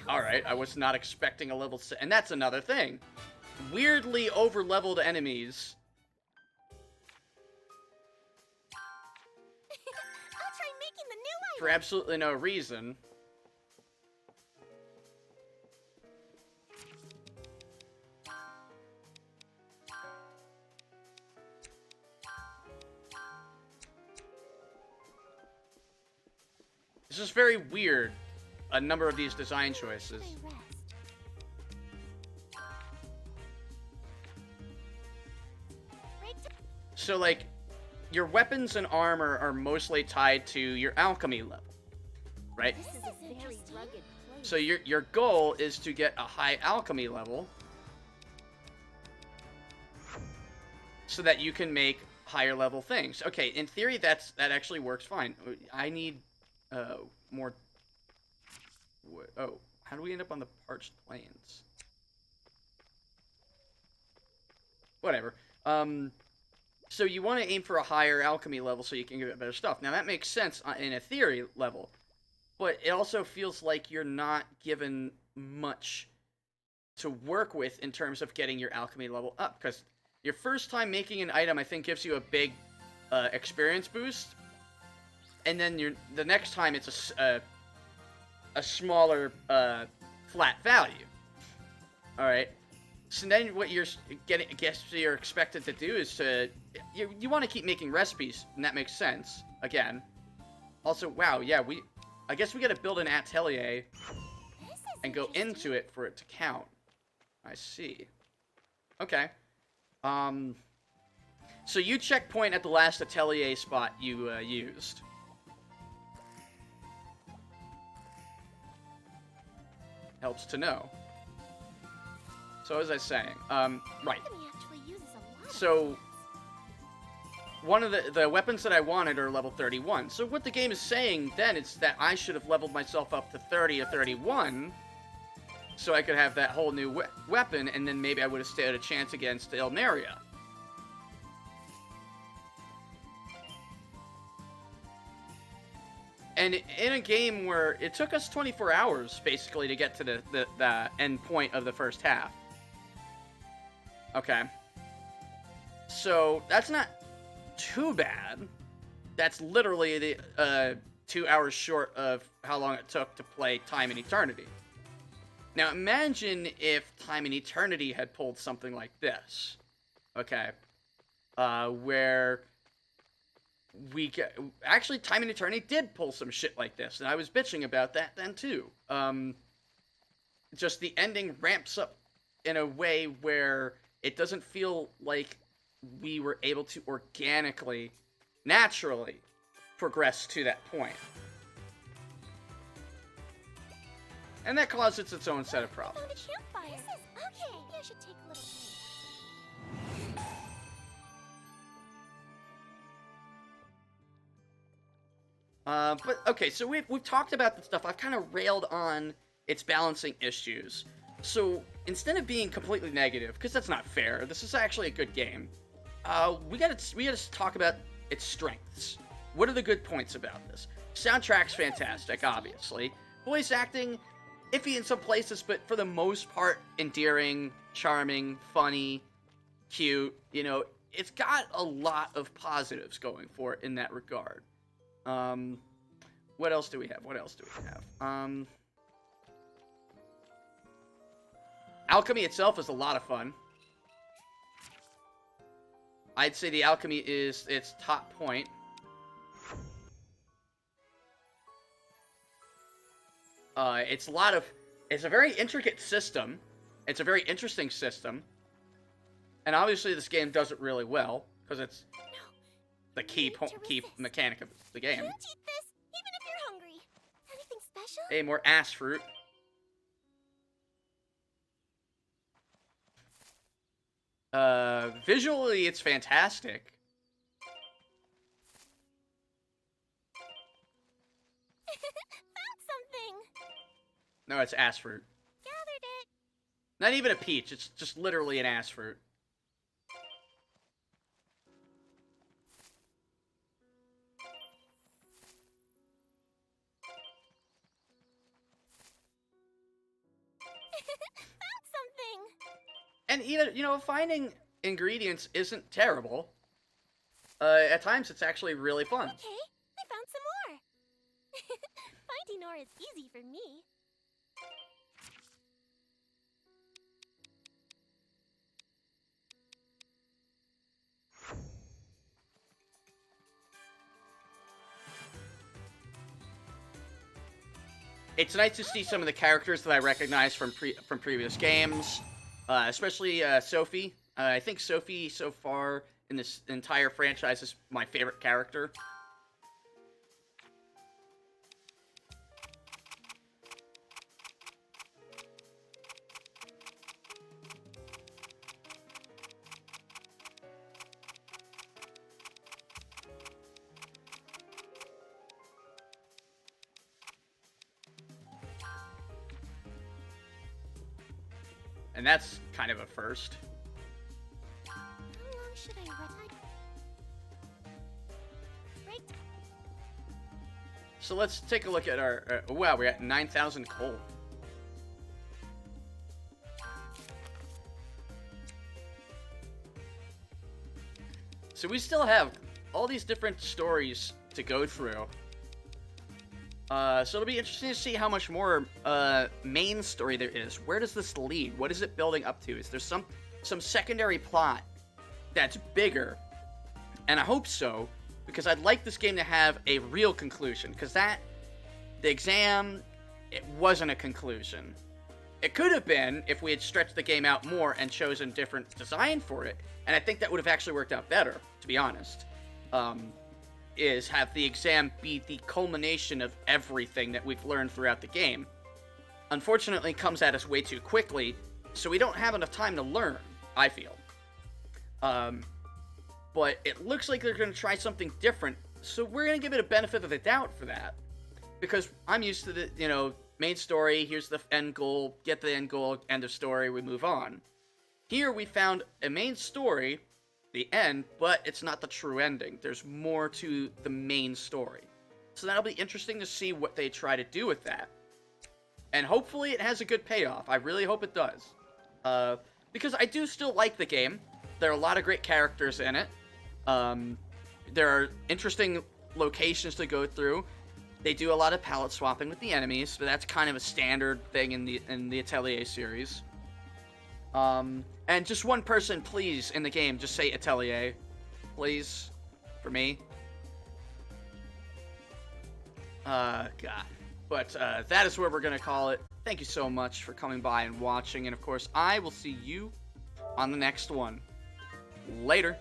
Alright, I was not expecting a level 6. And that's another thing. Weirdly over-leveled enemies. I'll try making the new For absolutely no reason. This is very weird. A number of these design choices. I rest. So, like, your weapons and armor are mostly tied to your alchemy level, right? This is a very rugged place. So your goal is to get a high alchemy level so that you can make higher level things. Okay, in theory, that actually works fine. I need more... Oh, how do we end up on the parched plains? Whatever. So you want to aim for a higher alchemy level so you can get better stuff. Now, that makes sense in a theory level, but it also feels like you're not given much to work with in terms of getting your alchemy level up, because your first time making an item, I think, gives you a big experience boost, and then the next time it's a smaller flat value. All right. So then what you're getting, I guess you're expected to do is you want to keep making recipes, and that makes sense. Again. Also, wow, yeah, I guess we got to build an atelier This is and go interesting. into it for it to count. I see. Okay. So you checkpoint at the last atelier spot you used. Helps to know. So as I was saying, right. Alchemy actually uses a lot of So plants. one of the weapons that I wanted are level 31. So what the game is saying then is that I should have leveled myself up to 30 or 31 so I could have that whole new weapon, and then maybe I would have stood a chance against Ilmeria. And in a game where it took us 24 hours, basically, to get to the end point of the first half. Okay. So, that's not too bad. That's literally the 2 hours short of how long it took to play Time and Eternity. Now, imagine if Time and Eternity had pulled something like this. Okay. Where... Actually, Time and Eternity did pull some shit like this, and I was bitching about that then, too. Just the ending ramps up in a way where it doesn't feel like we were able to organically, naturally, progress to that point. And that causes its own set of problems. Found a campfire. Okay, maybe I should take a little break. But okay, so we've talked about the stuff. I've kind of railed on its balancing issues. So instead of being completely negative, because that's not fair, this is actually a good game. We gotta talk about its strengths. What are the good points about this? Soundtrack's fantastic, obviously. Voice acting, iffy in some places, but for the most part, endearing, charming, funny, cute. You know, it's got a lot of positives going for it in that regard. What else do we have? Alchemy itself is a lot of fun. I'd say the alchemy is its top point. It's a very intricate system. It's a very interesting system. And obviously this game does it really well, because it's the key mechanic of the game. Can't eat this, even if you're hungry. Anything special? Hey, more ass fruit. Visually, it's fantastic. Found something. No, it's ass fruit. Gathered it. Not even a peach, it's just literally an ass fruit. Found something. And even, you know, finding ingredients isn't terrible. At times, it's actually really fun. Okay, I found some more. Finding ore is easy for me. It's nice to see some of the characters that I recognize from previous games, especially Sophie. I think Sophie, so far in this entire franchise, is my favorite character. And that's kind of a first. How long should I run? Right. So let's take a look at our... wow, we're at 9,000 coal. So we still have all these different stories to go through. So it'll be interesting to see how much more main story there is. Where does this lead? What is it building up to? Is there some secondary plot that's bigger? And I hope so, because I'd like this game to have a real conclusion. Because the exam, it wasn't a conclusion. It could have been if we had stretched the game out more and chosen different design for it. And I think that would have actually worked out better, to be honest. Is have the exam be the culmination of everything that we've learned throughout the game. Unfortunately, it comes at us way too quickly, so we don't have enough time to learn, I feel. But it looks like they're going to try something different, so we're going to give it a benefit of the doubt for that. Because I'm used to the, you know, main story, here's the end goal, get the end goal, end of story, we move on. Here we found a main story, the end, but it's not the true ending. There's more to the main story. So that'll be interesting to see what they try to do with that. And hopefully it has a good payoff. I really hope it does. Because I do still like the game. There are a lot of great characters in it. There are interesting locations to go through. They do a lot of palette swapping with the enemies, but that's kind of a standard thing in the Atelier series. And just one person, please, in the game, just say Atelier. Please. For me. God. But, that is where we're gonna call it. Thank you so much for coming by and watching, and of course, I will see you on the next one. Later.